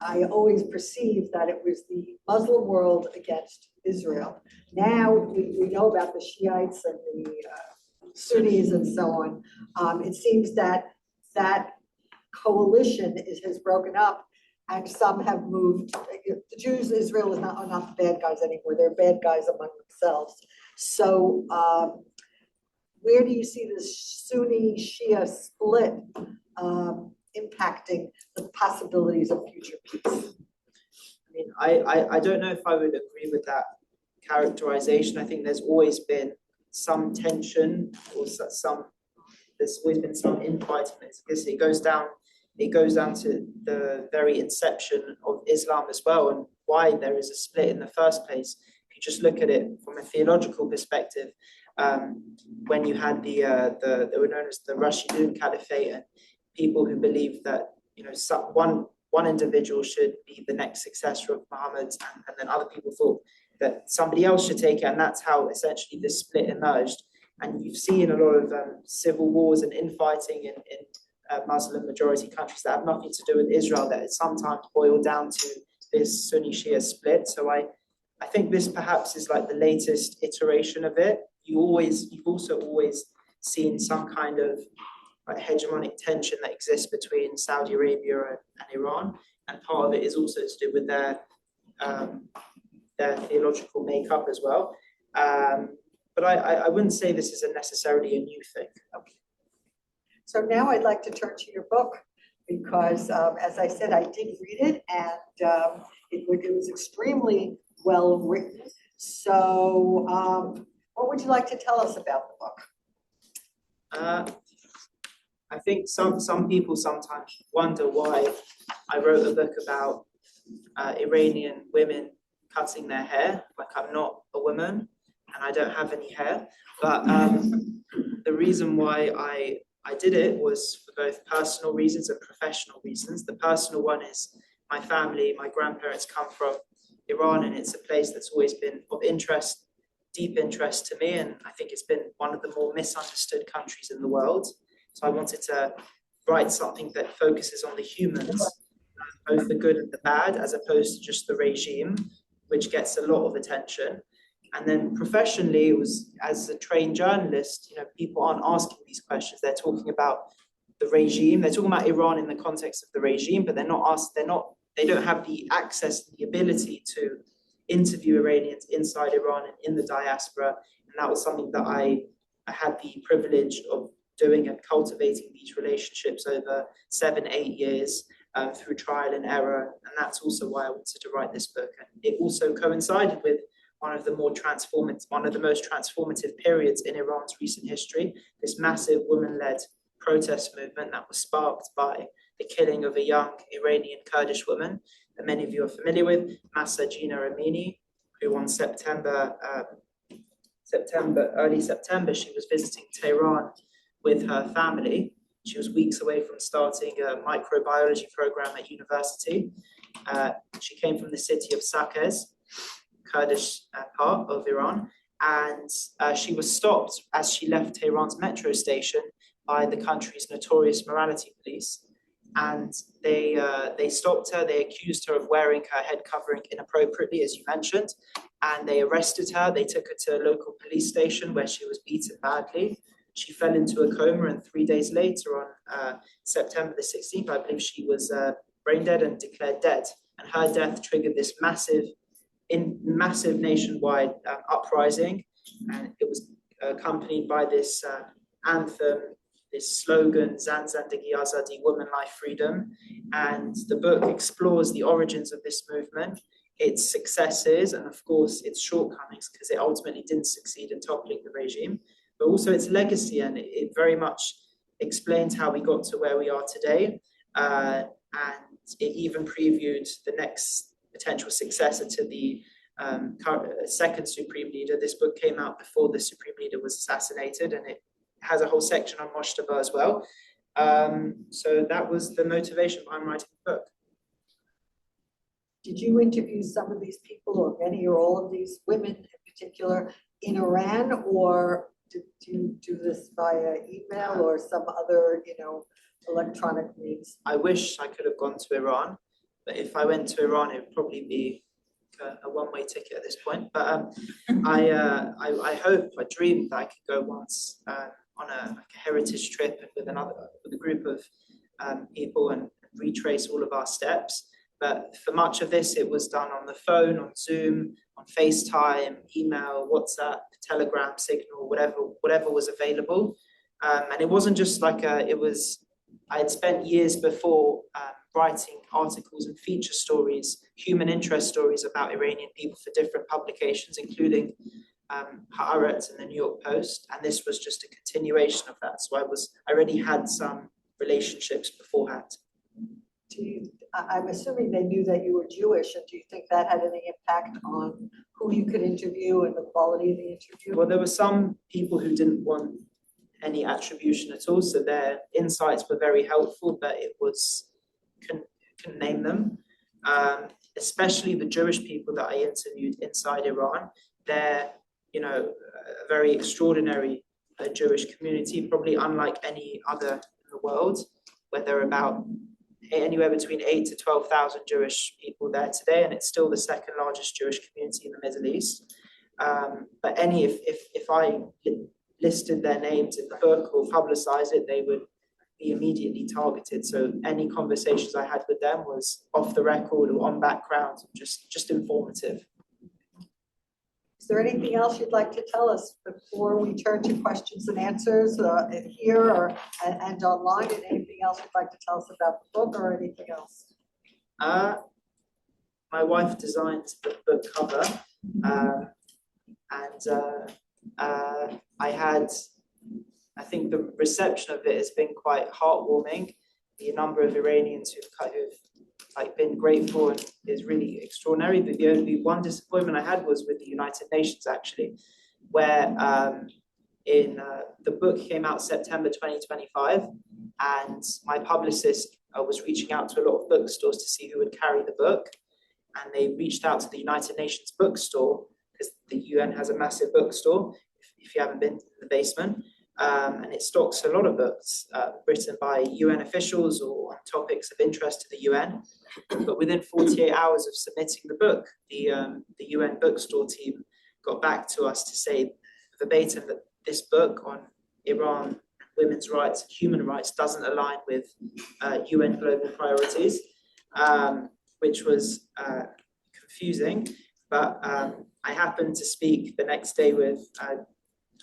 I always perceived that it was the Muslim world against Israel. Now we know about the Shiites and the Sunnis and so on. It seems that that coalition has broken up, and some have moved. The Jews, Israel are not the bad guys anymore. They're bad guys among themselves. So where do you see the Sunni Shia split impacting the possibilities of future peace? I don't know if I would agree with that characterization. I think there's always been some tension or there's always been some infighting. Because it goes down to the very inception of Islam as well, and why there is a split in the first place. If you just look at it from a theological perspective, when you had they were known as the Rashidun Caliphate, and people who believed that one individual should be the next successor of Muhammad, and then other people thought that somebody else should take it, and that's how essentially this split emerged. And you've seen a lot of civil wars and infighting in Muslim majority countries that have nothing to do with Israel, that it sometimes boiled down to this Sunni Shia split. So I think this perhaps is like the latest iteration of it. You've also always seen some kind of hegemonic tension that exists between Saudi Arabia and Iran, and part of it is also to do with their theological makeup as well. But I wouldn't say this is necessarily a new thing. Okay. So now I'd like to turn to your book, because as I said, I did read it, and it was extremely well written. So what would you like to tell us about the book? I think some people sometimes wonder why I wrote a book about Iranian women cutting their hair. Like, I'm not a woman and I don't have any hair. But the reason why I did it was for both personal reasons and professional reasons. The personal one is my family, my grandparents come from Iran, and it's a place that's always been of interest, deep interest to me. And I think it's been one of the more misunderstood countries in the world. So I wanted to write something that focuses on the humans, both the good and the bad, as opposed to just the regime, which gets a lot of attention. And then professionally, it was, as a trained journalist, people aren't asking these questions. They're talking about the regime. They're talking about Iran in the context of the regime, but they don't have the access, the ability to interview Iranians inside Iran and in the diaspora. And that was something that I had the privilege of doing and cultivating these relationships over 7-8 years through trial and error. And that's also why I wanted to write this book. And it also coincided with one of the most transformative periods in Iran's recent history, this massive women-led protest movement that was sparked by the killing of a young Iranian Kurdish woman that many of you are familiar with, Mahsa Jina Amini, who on early September, she was visiting Tehran with her family. She was weeks away from starting a microbiology program at university. She came from the city of Saqqez, Kurdish part of Iran, and she was stopped as she left Tehran's metro station by the country's notorious morality police. And they stopped her, they accused her of wearing her head covering inappropriately, as you mentioned, and they arrested her. They took her to a local police station where she was beaten badly. She fell into a coma, and 3 days later, on September the 16th, I believe she was brain dead and declared dead. And her death triggered this massive nationwide uprising, and it was accompanied by this anthem, this slogan, Zan Zandagi Azadi, Woman, Life, Freedom. And the book explores the origins of this movement, its successes, and of course its shortcomings, because it ultimately didn't succeed in toppling the regime, but also its legacy. And it very much explains how we got to where we are today. And it even previewed the next potential successor to the second Supreme Leader. This book came out before the Supreme Leader was assassinated, and it has a whole section on Moshtaba as well. So that was the motivation behind writing the book. Did you interview some of these people, or many or all of these women in particular, in Iran, or did you do this via email or some other, electronic means? I wish I could have gone to Iran, but if I went to Iran, it would probably be a one-way ticket at this point. But I hope, I dreamed that I could go once on a heritage trip with a group of people and retrace all of our steps. But for much of this, it was done on the phone, on Zoom, on FaceTime, email, WhatsApp, Telegram, Signal, whatever was available. And it wasn't just like I had spent years before writing articles and feature stories, human interest stories about Iranian people for different publications, including Haaretz and the New York Post. And this was just a continuation of that. So I already had some relationships beforehand. I'm assuming they knew that you were Jewish, and do you think that had any impact on who you could interview and the quality of the interview? Well, there were some people who didn't want any attribution at all, so their insights were very helpful, but it was couldn't name them. Especially the Jewish people that I interviewed inside Iran. They're, a very extraordinary Jewish community, probably unlike any other in the world, where there are about anywhere between 8,000 to 12,000 Jewish people there today, and it's still the second largest Jewish community in the Middle East. But if I listed their names in the book or publicized it, they would be immediately targeted. So any conversations I had with them was off the record or on background, just informative. Is there anything else you'd like to tell us before we turn to questions and answers here and online? And anything else you'd like to tell us about the book or anything else? My wife designed the book cover, I think the reception of it has been quite heartwarming. The number of Iranians who've been grateful and is really extraordinary. But the only one disappointment I had was with the United Nations, actually, where the book came out September 2025, and my publicist was reaching out to a lot of bookstores to see who would carry the book, and they reached out to the United Nations bookstore, because the UN has a massive bookstore, if you haven't been to the basement, and it stocks a lot of books written by UN officials or on topics of interest to the UN. But within 48 hours of submitting the book, the UN bookstore team got back to us to say verbatim that this book on Iran and women's rights and human rights doesn't align with UN global priorities, which was confusing. But I happened to speak the next day with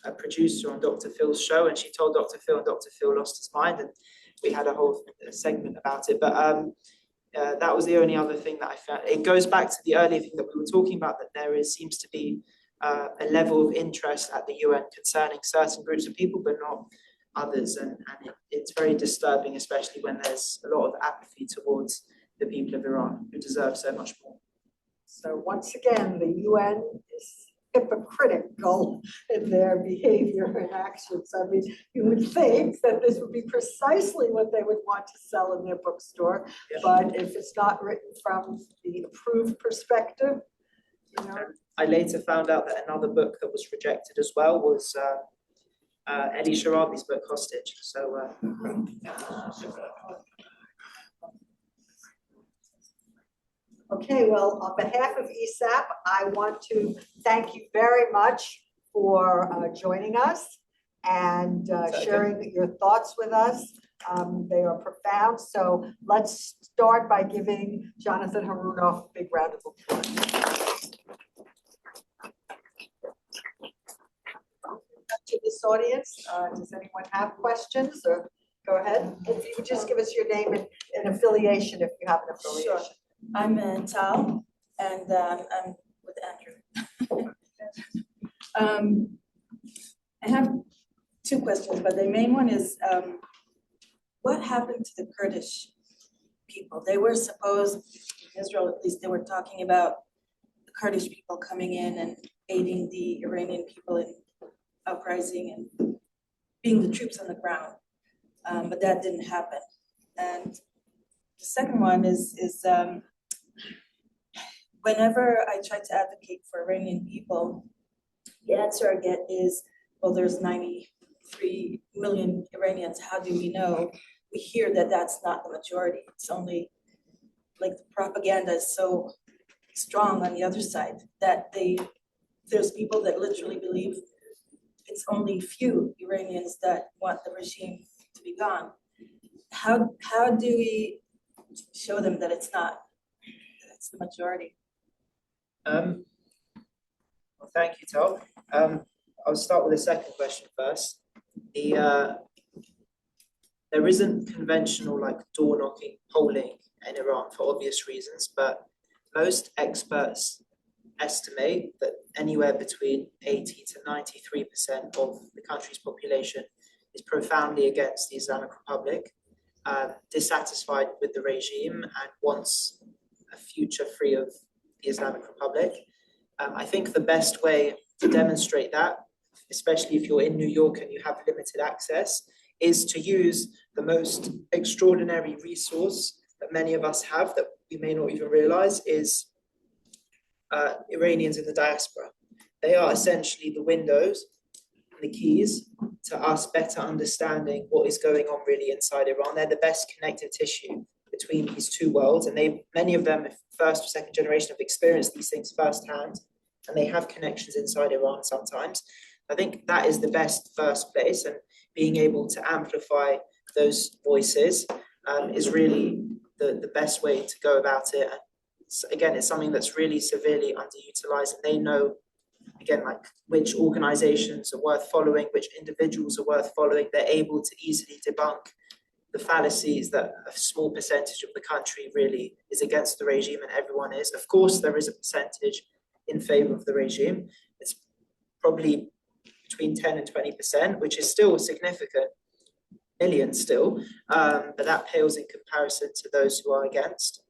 a producer on Dr. Phil's show, and she told Dr. Phil, and Dr. Phil lost his mind, and we had a whole segment about it. But that was the only other thing that I found. It goes back to the earlier thing that we were talking about, that seems to be a level of interest at the UN concerning certain groups of people, but not others. And it's very disturbing, especially when there's a lot of apathy towards the people of Iran, who deserve so much more. So once again, the UN is hypocritical in their behavior and actions. I mean, you would think that this would be precisely what they would want to sell in their bookstore, Yeah. but if it's not written from the approved perspective, you know. I later found out that another book that was rejected as well was Elie Sharabi's book, Hostage. So Okay, well, on behalf of ESAP, I want to thank you very much for joining us and sharing your thoughts with us. They are profound. So let's start by giving Jonathan Harounoff a big round of applause. To this audience, does anyone have questions, or go ahead? If you would just give us your name and affiliation, if you have an affiliation. Sure. I'm Tal, and I'm with Andrew. I have two questions, but the main one is, what happened to the Kurdish people? They were supposed, in Israel at least, they were talking about the Kurdish people coming in and aiding the Iranian people in uprising and being the troops on the ground, but that didn't happen. And the second one is whenever I try to advocate for Iranian people, the answer I get is, well, there's 93 million Iranians. How do we know? We hear that that's not the majority. It's only, like, the propaganda is so strong on the other side that there's people that literally believe it's only few Iranians that want the regime to be gone. How do we show them that it's not, that it's the majority? well, thank you, Tal. I'll start with the second question first. There isn't conventional, like, door knocking polling in Iran for obvious reasons, but most experts estimate that anywhere between 80 to 93% of the country's population is profoundly against the Islamic Republic, dissatisfied with the regime, and wants a future free of the Islamic Republic. I think the best way to demonstrate that, especially if you're in New York and you have limited access, is to use the most extraordinary resource that many of us have that we may not even realize, is Iranians in the diaspora. They are essentially the windows and the keys to us better understanding what is going on really inside Iran. They're the best connective tissue between these two worlds, and many of them, first or second generation, have experienced these things firsthand, and they have connections inside Iran sometimes. I think that is the best first place, and being able to amplify those voices is really the best way to go about it. And again, it's something that's really severely underutilized, and they know, again, like, which organizations are worth following, which individuals are worth following. They're able to easily debunk the fallacies that a small percentage of the country really is against the regime and everyone is. Of course, there is a percentage in favor of the regime. It's probably between 10 and 20%, which is still significant, millions still, but that pales in comparison to those who are against.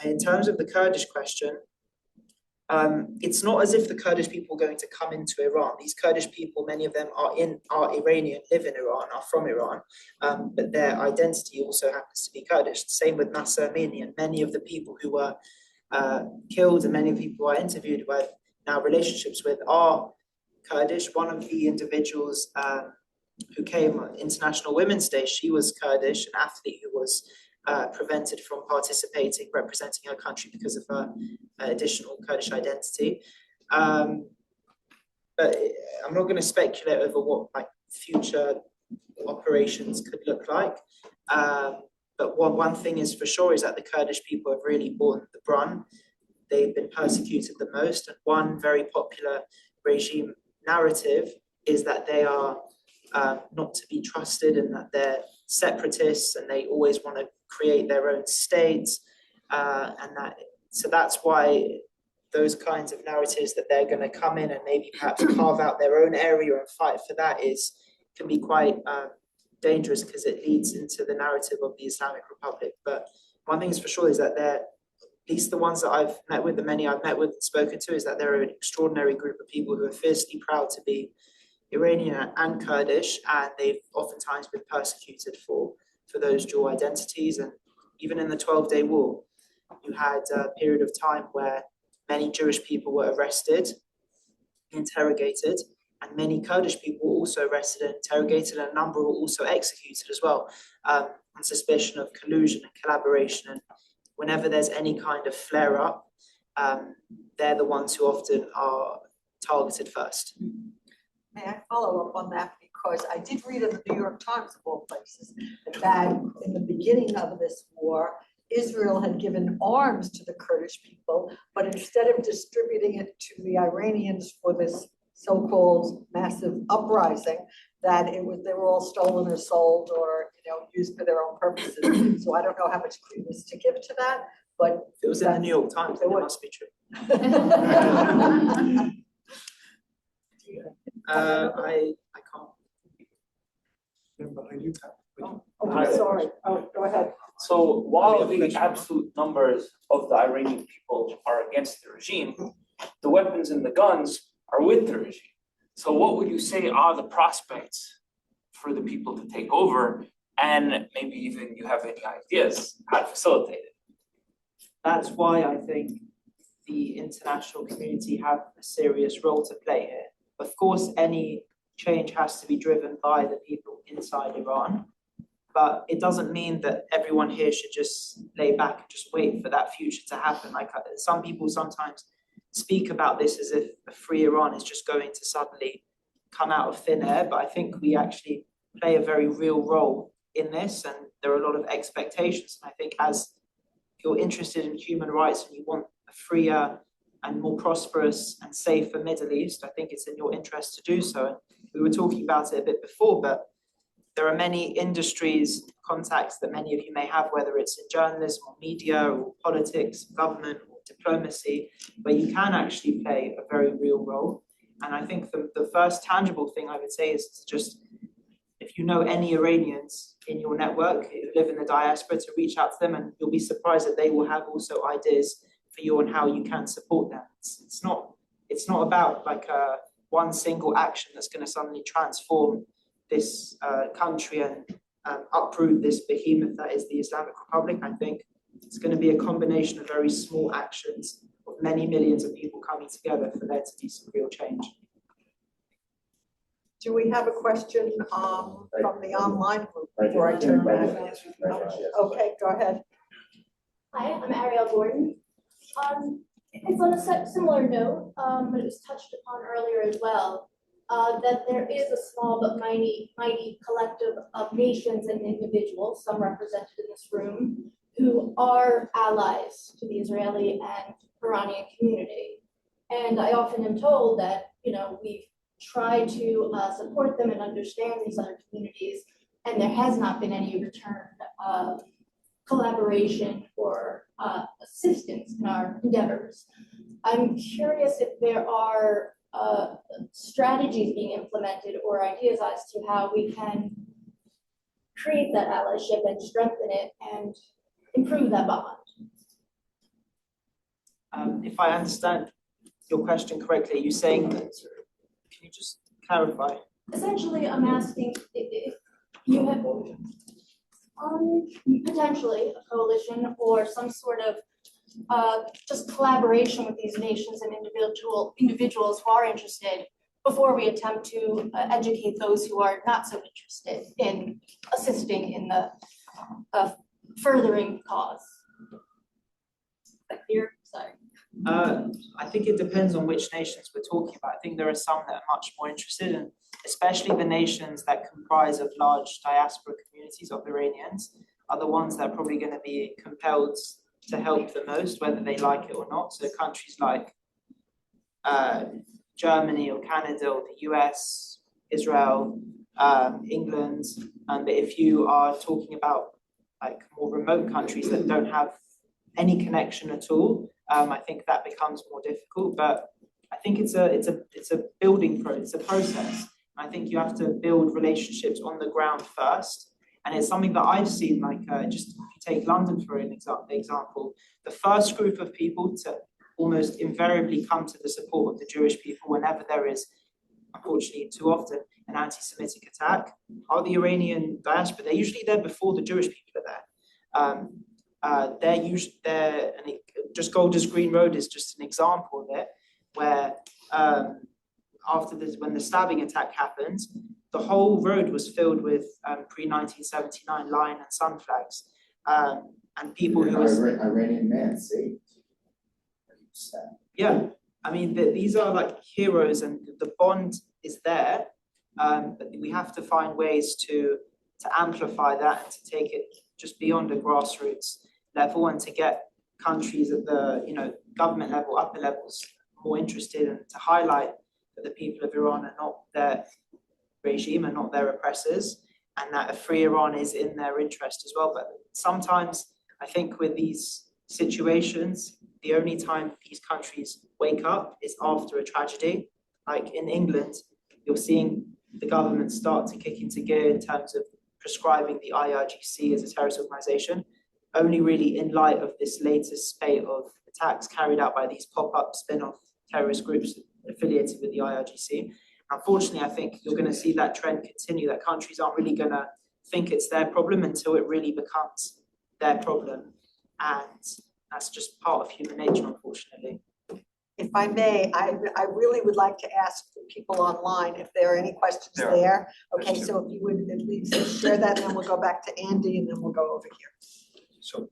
In terms of the Kurdish question, it's not as if the Kurdish people are going to come into Iran. These Kurdish people, many of them are Iranian, live in Iran, are from Iran, but their identity also happens to be Kurdish. Same with Mahsa Amini, and many of the people who were killed and many people who I interviewed who have now relationships with are Kurdish. One of the individuals who came on International Women's Day, she was Kurdish, an athlete who was prevented from participating, representing her country because of her additional Kurdish identity. But I'm not going to speculate over what, like, future operations could look like. But one thing is for sure is that the Kurdish people have really borne the brunt. They've been persecuted the most, and one very popular regime narrative is that they are not to be trusted and that they're separatists and they always want to create their own states. So that's why those kinds of narratives that they're going to come in and maybe perhaps carve out their own area and fight for that can be quite dangerous, because it leads into the narrative of the Islamic Republic. But one thing is for sure is that they're, at least the ones that I've met with, the many I've met with and spoken to, is that they're an extraordinary group of people who are fiercely proud to be Iranian and Kurdish, and they've oftentimes been persecuted for those dual identities. And even in the 12-day war, you had a period of time where many Jewish people were arrested, interrogated, and many Kurdish people were also arrested and interrogated, and a number were also executed as well, on suspicion of collusion and collaboration. And whenever there's any kind of flare-up, they're the ones who often are targeted first. May I follow up on that? Because I did read in the New York Times, of all places, that in the beginning of this war, Israel had given arms to the Kurdish people, but instead of distributing it to the Iranians for this so-called massive uprising, that they were all stolen or sold or used for their own purposes. So I don't know how much credence to give to that, but if it was in the New York Times, it must be true. I can't. Sorry. Oh, go ahead. So while the absolute numbers of the Iranian people are against the regime, the weapons and the guns are with the regime. So what would you say are the prospects for the people to take over, and maybe even you have any ideas how to facilitate it? That's why I think the international community have a serious role to play here. Of course, any change has to be driven by the people inside Iran, but it doesn't mean that everyone here should just lay back and just wait for that future to happen. Like some people sometimes speak about this as if a free Iran is just going to suddenly come out of thin air, but I think we actually play a very real role in this, and there are a lot of expectations. And I think as you're interested in human rights and you want a freer and more prosperous and safer Middle East, I think it's in your interest to do so. And we were talking about it a bit before, but there are many industries, contacts that many of you may have, whether it's in journalism or media or politics, government or diplomacy, where you can actually play a very real role. And I think the first tangible thing I would say is to just, if you know any Iranians in your network who live in the diaspora, to reach out to them, and you'll be surprised that they will have also ideas for you on how you can support them. It's not about like one single action that's going to suddenly transform this country and uproot this behemoth that is the Islamic Republic. I think it's going to be a combination of very small actions of many millions of people coming together for there to be some real change. Do we have a question from the online group before I turn back? Okay, go ahead. Hi, I'm Ariel Gordon. It's on a similar note, but it was touched upon earlier as well, that there is a small but mighty collective of nations and individuals, some represented in this room, who are allies to the Israeli and Iranian community. And I often am told that, we've tried to support them and understand these other communities, and there has not been any return of collaboration or assistance in our endeavors. I'm curious if there are strategies being implemented or ideas as to how we can create that allyship and strengthen it and improve that bond. If I understand your question correctly, you're saying that, can you just clarify? Essentially, I'm asking if you have potentially a coalition or some sort of just collaboration with these nations and individuals who are interested before we attempt to educate those who are not so interested in assisting in the furthering cause. Is that clear? Sorry. I think it depends on which nations we're talking about. I think there are some that are much more interested in, especially the nations that comprise of large diaspora communities of Iranians, are the ones that are probably going to be compelled to help the most, whether they like it or not. So countries like Germany or Canada or the US, Israel, England. But if you are talking about like more remote countries that don't have any connection at all, I think that becomes more difficult. But I think it's a process. I think you have to build relationships on the ground first. And it's something that I've seen, like just if you take London for an example, the first group of people to almost invariably come to the support of the Jewish people whenever there is, unfortunately too often, an anti-Semitic attack are the Iranian diaspora. They're usually there before the Jewish people are there. Just Golders Green Road is just an example of it, where when the stabbing attack happened, the whole road was filled with pre-1979 lion and sun flags, and people who were Iranian man saved. yeah. I mean, these are like heroes, and the bond is there, but we have to find ways to amplify that and to take it just beyond a grassroots level, and to get countries at the government level, upper levels, more interested, and to highlight that the people of Iran are not their regime and not their oppressors, and that a free Iran is in their interest as well. But sometimes I think with these situations, the only time these countries wake up is after a tragedy. Like in England, you're seeing the government start to kick into gear in terms of prescribing the IRGC as a terrorist organization, only really in light of this latest spate of attacks carried out by these pop-up spin-off terrorist groups affiliated with the IRGC. Unfortunately, I think you're going to see that trend continue, that countries aren't really going to think it's their problem until it really becomes their problem. And that's just part of human nature, unfortunately. If I may, I really would like to ask people online if there are any questions there. Okay, so if you would at least share that, and then we'll go back to Andy, and then we'll go over here. So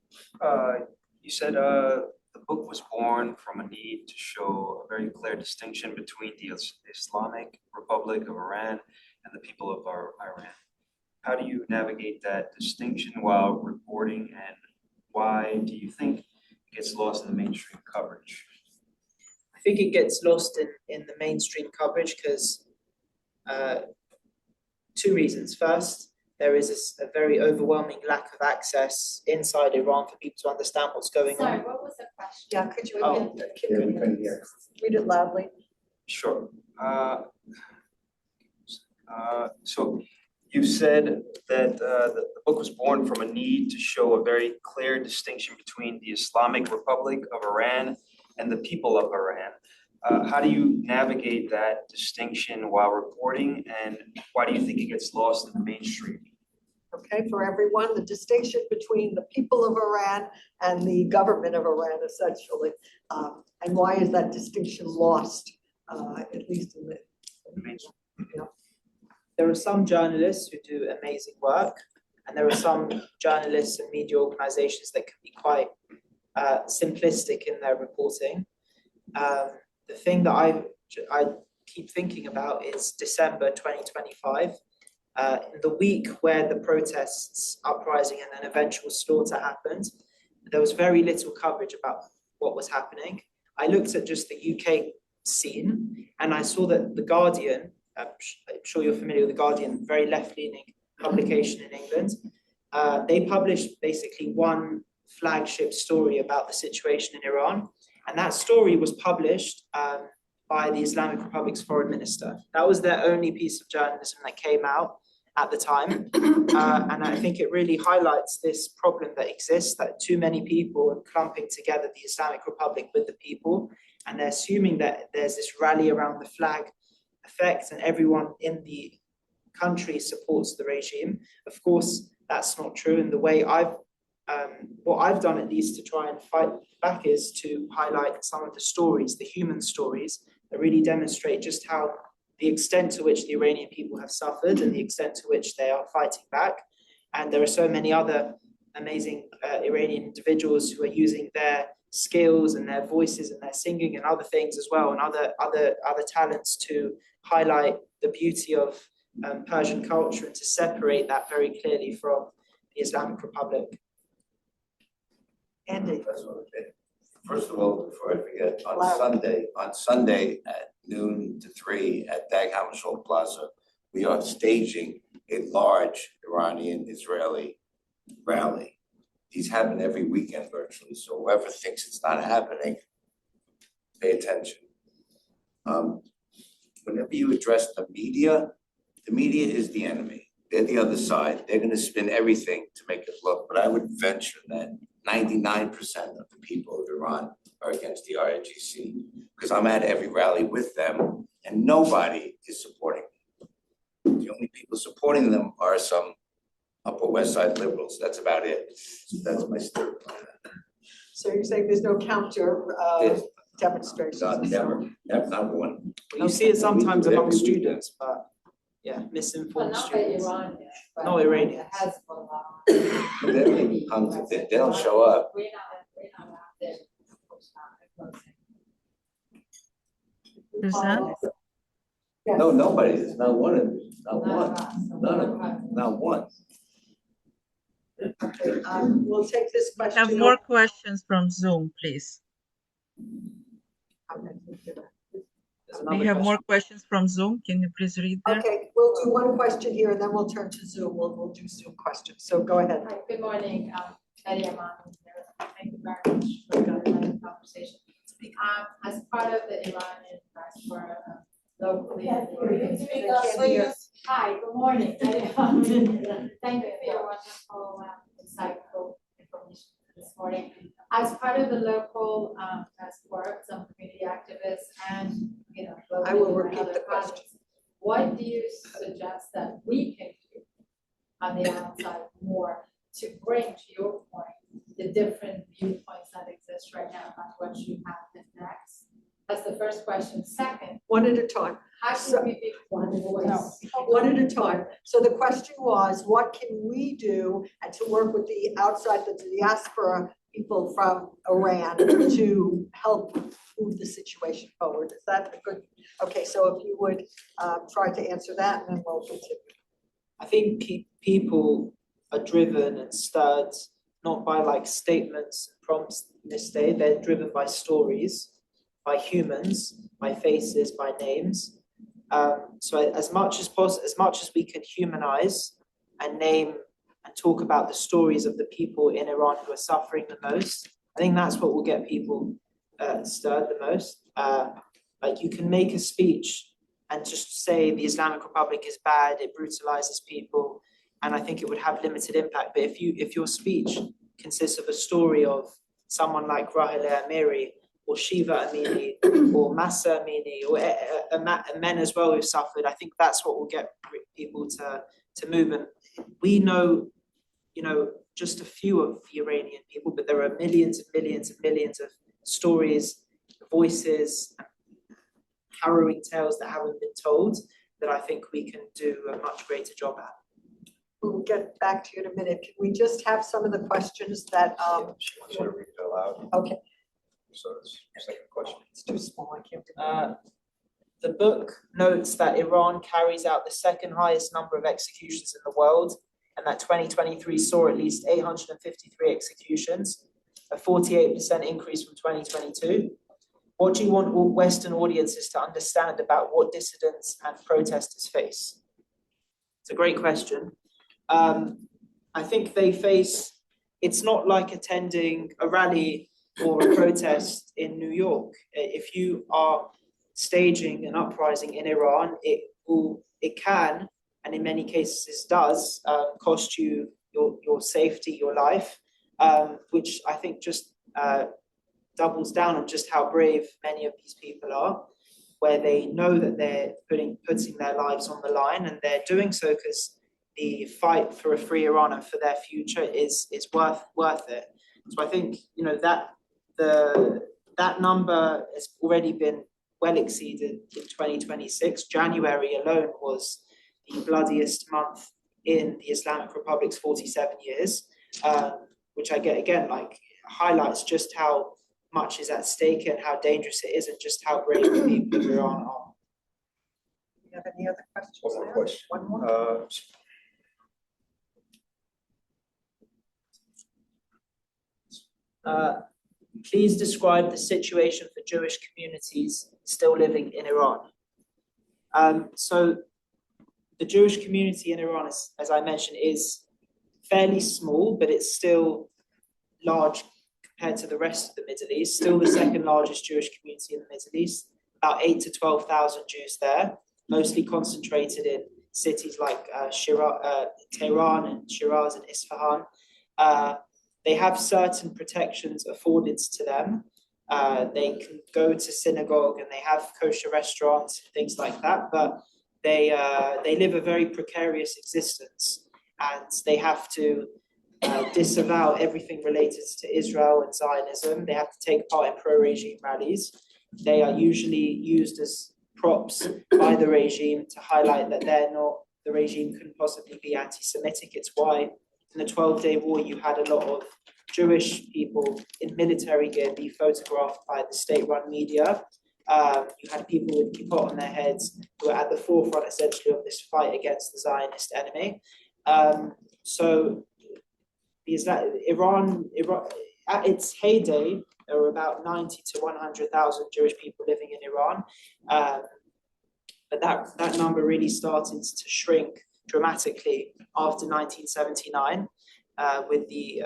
you said the book was born from a need to show a very clear distinction between the Islamic Republic of Iran and the people of Iran. How do you navigate that distinction while reporting, and why do you think it gets lost in the mainstream coverage? I think it gets lost in the mainstream coverage because two reasons. First, there is a very overwhelming lack of access inside Iran for people to understand what's going on. Sorry, what was the question? Yeah, could you Read it loudly? Sure. So you said that the book was born from a need to show a very clear distinction between the Islamic Republic of Iran and the people of Iran. How do you navigate that distinction while reporting, and why do you think it gets lost in the mainstream? Okay, for everyone, the distinction between the people of Iran and the government of Iran, essentially. And why is that distinction lost, at least in the mainstream? There are some journalists who do amazing work, and there are some journalists and media organizations that can be quite simplistic in their reporting. The thing that I keep thinking about is December 2025. In the week where the protests, uprising, and then eventual slaughter happened, there was very little coverage about what was happening. I looked at just the UK scene, and I saw that The Guardian, I'm sure you're familiar with The Guardian, very left-leaning publication in England, they published basically one flagship story about the situation in Iran, and that story was published by the Islamic Republic's foreign minister. That was their only piece of journalism that came out at the time. And I think it really highlights this problem that exists, that too many people are clumping together the Islamic Republic with the people, and they're assuming that there's this rally around the flag effect and everyone in the country supports the regime. Of course, that's not true. And the way what I've done at least to try and fight back is to highlight some of the stories, the human stories, that really demonstrate just how the extent to which the Iranian people have suffered and the extent to which they are fighting back. And there are so many other amazing Iranian individuals who are using their skills and their voices and their singing and other things as well, and other talents to highlight the beauty of Persian culture and to separate that very clearly from the Islamic Republic. Andy. First of all, before I forget, on Sunday at noon to 3 at Dag Hammarskjöld Plaza, we are staging a large Iranian-Israeli rally. These happen every weekend virtually, so whoever thinks it's not happening, pay attention. Whenever you address the media is the enemy. They're the other side. They're gonna spin everything to make it look, but I would venture that 99% of the people of Iran are against the IRGC, because I'm at every rally with them and nobody is supporting them. The only people supporting them are some Upper West Side liberals. That's about it. So that's my story. So you're saying there's no counter There's demonstrations? Never, not one. You see it sometimes We do it among every weekend. students, but yeah, misinformed Not students. Iran, but Not Iranians. Hezbollah. They don't show up. We're not out there. Suzanne? Yes. No, nobody. There's not one of them. Not one. None of them. Not one. Okay, we'll take this We question. have more questions from Zoom, please. We have more questions from Zoom. Can you please read them? Okay, we'll do one question here and then we'll turn to Zoom. We'll do Zoom questions. So go ahead. Hi, good morning, Eddie Amani here. Thank you very much for the conversation. As part of the Iranian diaspora locally. Hi, good morning. Eddie Amani. Thank you for your wonderful, insightful information this morning. As part of the local diaspora, some community activists and, I will locally and repeat other the question. projects, what do you suggest that we can do on the outside more to bring, to your point, the different viewpoints that exist right now, not what you have next? That's the first question. Second, One at a time. how So- can we be one voice? One at a time. So the question was, what can we do and to work with the outside, the diaspora people from Iran to help move the situation forward? Is that a good? Okay, so if you would try to answer that and then we'll continue. I think people are driven and stirred not by like statements and prompts in this day. They're driven by stories, by humans, by faces, by names. So as much as possible, as much as we can humanize and name and talk about the stories of the people in Iran who are suffering the most, I think that's what will get people stirred the most. Like you can make a speech and just say the Islamic Republic is bad, it brutalizes people, and I think it would have limited impact. But if your speech consists of a story of someone like Rahel Amiri or Shiva Amini or Mahsa Amini or men as well who've suffered, I think that's what will get people to move. And we know, just a few of the Iranian people, but there are millions and millions and millions of stories, voices, harrowing tales that haven't been told that I think we can do a much greater job at. We'll get back to you in a minute. Can we just have some of the questions that, She wants you to read it aloud. okay, So it's second question. it's too small, I can't do that. The book notes that Iran carries out the second highest number of executions in the world, and that 2023 saw at least 853 executions, a 48% increase from 2022. What do you want all Western audiences to understand about what dissidents and protesters face? It's a great question. I think they face, it's not like attending a rally or a protest in New York. If you are staging an uprising in Iran, it can, and in many cases does, cost you your safety, your life, which I think just doubles down on just how brave many of these people are, where they know that they're putting their lives on the line, and they're doing so because the fight for a free Iran and for their future is worth it. So I think that number has already been well exceeded in 2026. January alone was the bloodiest month in the Islamic Republic's 47 years, which I get again highlights just how much is at stake and how dangerous it is, and just how brave the people of Iran are. Do you have any other questions? One more there? question. One more? Please describe the situation for Jewish communities still living in Iran. So the Jewish community in Iran, as I mentioned, is fairly small, but it's still large compared to the rest of the Middle East. Still the second largest Jewish community in the Middle East. About 8 to 12,000 Jews there, mostly concentrated in cities like Tehran and Shiraz and Isfahan. They have certain protections afforded to them. They can go to synagogue and they have kosher restaurants, things like that, but they live a very precarious existence, and they have to disavow everything related to Israel and Zionism. They have to take part in pro-regime rallies. They are usually used as props by the regime to highlight that the regime couldn't possibly be anti-Semitic. It's why in the 12-day war you had a lot of Jewish people in military gear be photographed by the state-run media. You had people with kippot on their heads who were at the forefront essentially of this fight against the Zionist enemy. So Iran, at its heyday, there were about 90 to 100,000 Jewish people living in Iran. But that number really started to shrink dramatically after 1979 with the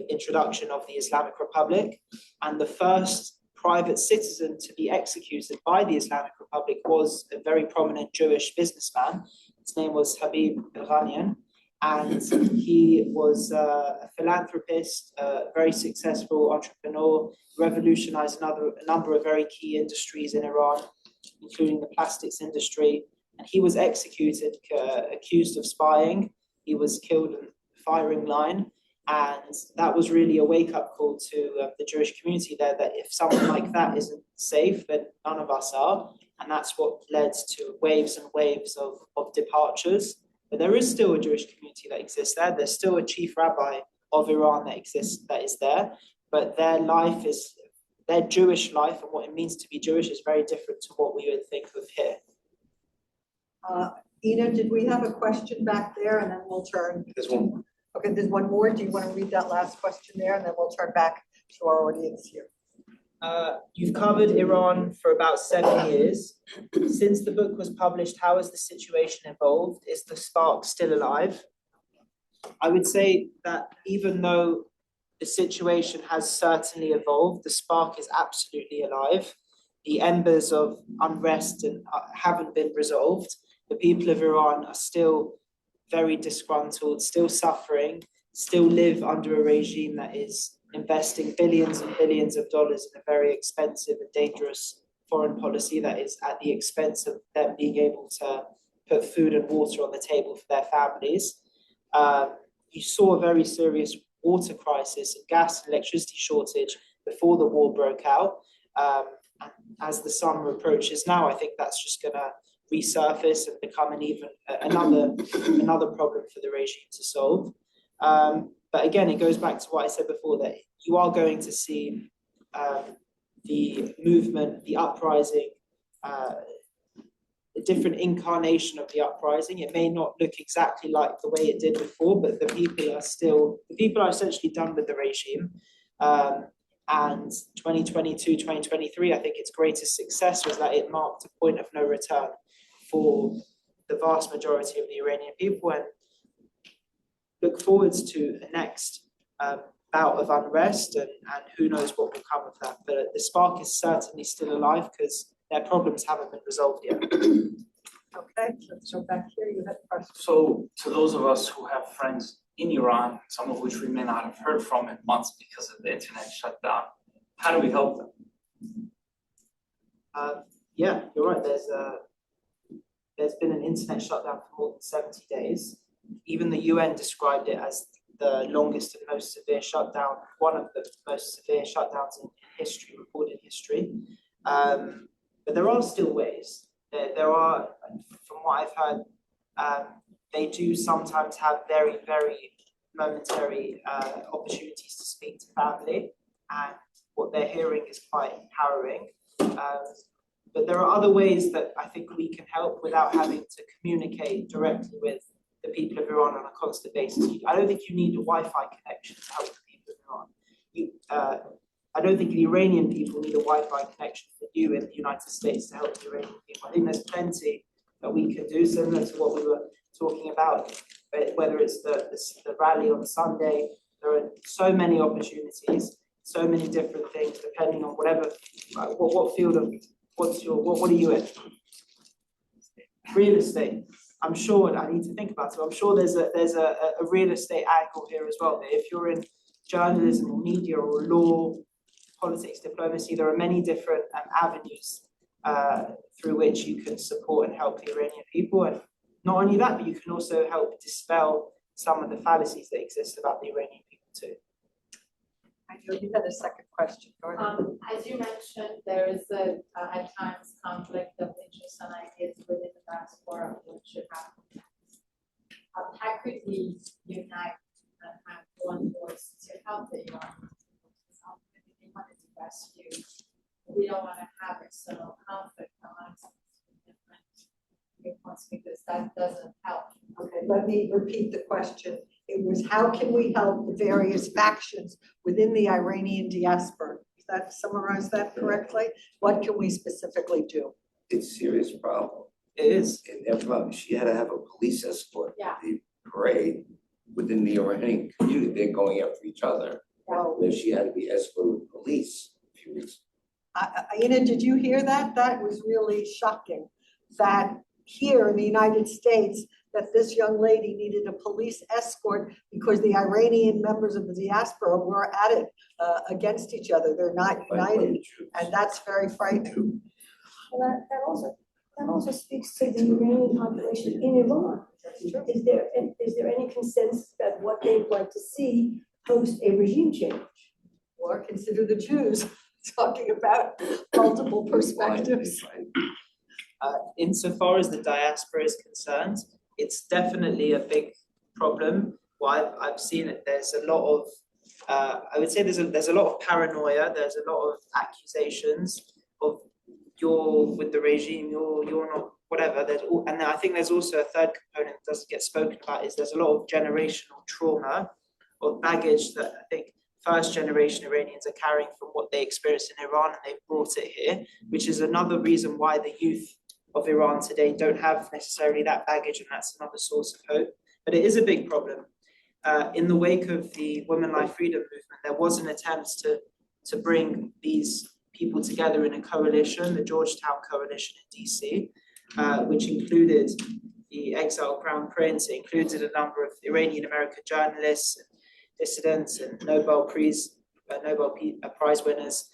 introduction of the Islamic Republic. And the first private citizen to be executed by the Islamic Republic was a very prominent Jewish businessman. His name was Habib Iranian. And he was a philanthropist, a very successful entrepreneur, revolutionized a number of very key industries in Iran, including the plastics industry. And he was executed, accused of spying. He was killed in the firing line. And that was really a wake-up call to the Jewish community there, that if someone like that isn't safe, then none of us are. And that's what led to waves and waves of departures. But there is still a Jewish community that exists there. There's still a chief rabbi of Iran that is there. But their Jewish life and what it means to be Jewish is very different to what we would think of here. Ina, did we have a question back there? And then we'll turn. There's one more. Okay, there's one more. Do you want to read that last question there? And then we'll turn back to our audience here. You've covered Iran for about 7 years. Since the book was published, how has the situation evolved? Is the spark still alive? I would say that even though the situation has certainly evolved, the spark is absolutely alive. The embers of unrest haven't been resolved. The people of Iran are still very disgruntled, still suffering, still live under a regime that is investing billions and billions of dollars in a very expensive and dangerous foreign policy that is at the expense of them being able to put food and water on the table for their families. You saw a very serious water crisis and gas and electricity shortage before the war broke out. And as the summer approaches now, I think that's just going to resurface and become another problem for the regime to solve. But again, it goes back to what I said before, that you are going to see the movement, the uprising, a different incarnation of the uprising. It may not look exactly like the way it did before, but the people are essentially done with the regime. And 2022, 2023, I think its greatest success was that it marked a point of no return for the vast majority of the Iranian people, and look forwards to the next bout of unrest, and who knows what will come of that. But the spark is certainly still alive because their problems haven't been resolved yet. Okay, let's go back here. You had a question. So to those of us who have friends in Iran, some of which we may not have heard from in months because of the internet shutdown, how do we help them? Yeah, you're right. There's been an internet shutdown for more than 70 days. Even the UN described it as the longest and most severe shutdown, one of the most severe shutdowns in history, recorded history. But there are still ways. There are, from what I've heard, they do sometimes have very, very momentary opportunities to speak to family, and what they're hearing is quite harrowing. But there are other ways that I think we can help without having to communicate directly with the people of Iran on a constant basis. I don't think you need a Wi-Fi connection to help the people of Iran. I don't think the Iranian people need a Wi-Fi connection for you in the United States to help the Iranian people. I think there's plenty that we could do, similar to what we were talking about, whether it's the rally on Sunday. There are so many opportunities, so many different things, depending on what field of, what are you in? Real estate. I'm sure, I need to think about it. I'm sure there's a real estate angle here as well. If you're in journalism or media or law, politics, diplomacy, there are many different avenues through which you can support and help the Iranian people. And not only that, but you can also help dispel some of the fallacies that exist about the Iranian people too. I know you had a second question. Go ahead. As you mentioned, there is at times conflict of interest and ideas within the diaspora, which should happen. How could we unite and have one voice to help the Iranians? They wanted to rescue. We don't want to have external conflict amongst different viewpoints because that doesn't help. Okay, let me repeat the question. It was, how can we help the various factions within the Iranian diaspora? Does that summarize that correctly? What can we specifically do? It's a serious problem. It is. And their problem, she had to have a police escort. Yeah. The parade within the Iranian community, they're going after each other. Well, Where she had to be escorted with police a few weeks. Ina, did you hear that? That was really shocking. That here in the United States, that this young lady needed a police escort because the Iranian members of the diaspora were at it against each other. They're not united, and that's very frightening. Well, that also speaks to the Iranian population in Iran. Is there any consensus about what they'd like to see post a regime change? Or consider the Jews, talking about multiple perspectives. Insofar as the diaspora is concerned, it's definitely a big problem. Well, I've seen it. There's a lot of, I would say there's a lot of paranoia. There's a lot of accusations of you're with the regime, you're not, whatever. And I think there's also a third component that doesn't get spoken about is there's a lot of generational trauma or baggage that I think first generation Iranians are carrying from what they experienced in Iran and they've brought it here, which is another reason why the youth of Iran today don't have necessarily that baggage, and that's another source of hope. But it is a big problem. In the wake of the Women Life Freedom movement, there was an attempt to bring these people together in a coalition, the Georgetown Coalition in DC, which included the exiled Crown Prince. It included a number of Iranian American journalists, and dissidents, and Nobel Prize winners.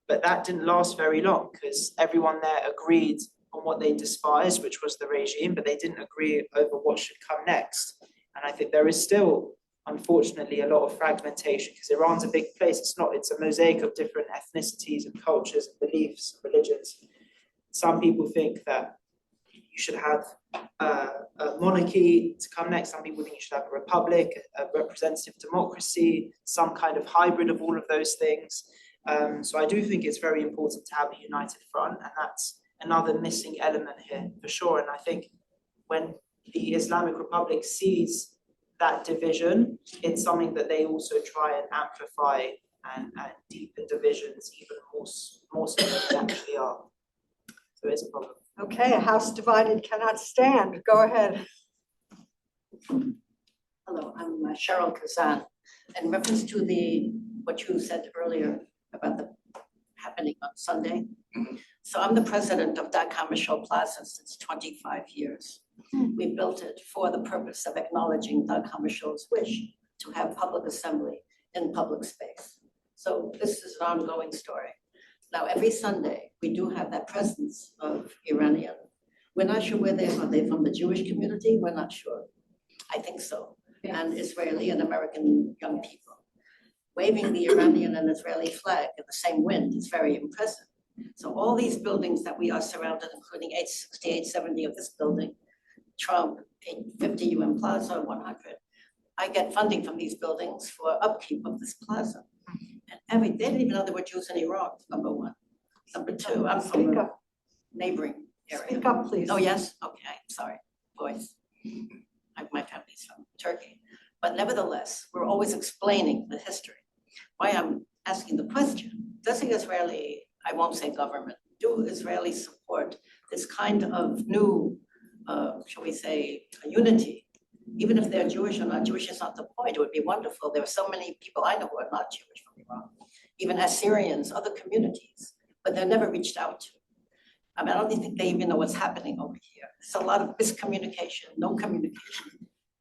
But that didn't last very long because everyone there agreed on what they despised, which was the regime, but they didn't agree over what should come next. And I think there is still, unfortunately, a lot of fragmentation because Iran's a big place. It's a mosaic of different ethnicities and cultures and beliefs and religions. Some people think that you should have a monarchy to come next. Some people think you should have a republic, a representative democracy, some kind of hybrid of all of those things. So I do think it's very important to have a united front, and that's another missing element here for sure. And I think when the Islamic Republic sees that division, it's something that they also try and amplify and deepen divisions even more so than they actually are. So it's a problem. Okay, a house divided cannot stand. Go ahead. Hello, I'm Cheryl Kazan. In reference to what you said earlier about the happening on Sunday. So I'm the president of Dag Hammarskjöld Plaza since 25 years. We built it for the purpose of acknowledging Dag Hammarskjöld's wish to have public assembly in public space. So this is an ongoing story. Now, every Sunday, we do have that presence of Iranian. We're not sure where they are. Are they from the Jewish community? We're not sure. I think so. Yes. And Israeli and American young people. Waving the Iranian and Israeli flag in the same wind is very impressive. So all these buildings that we are surrounded, including 860, 870 of this building, Trump, 850 UN Plaza, 100. I get funding from these buildings for upkeep of this plaza. And they didn't even know there were Jews in Iraq, number one. Number two, I'm from a neighboring area. Speak up, please. Oh, yes? Okay, sorry, voice. My family's from Turkey. But nevertheless, we're always explaining the history. Why I'm asking the question, does the Israeli, I won't say government, do Israelis support this kind of new, shall we say, unity. Even if they're Jewish or not Jewish is not the point. It would be wonderful. There are so many people I know who are not Jewish from Iran, even Assyrians, other communities, but they're never reached out to. I mean, I don't think they even know what's happening over here. There's a lot of miscommunication, no communication,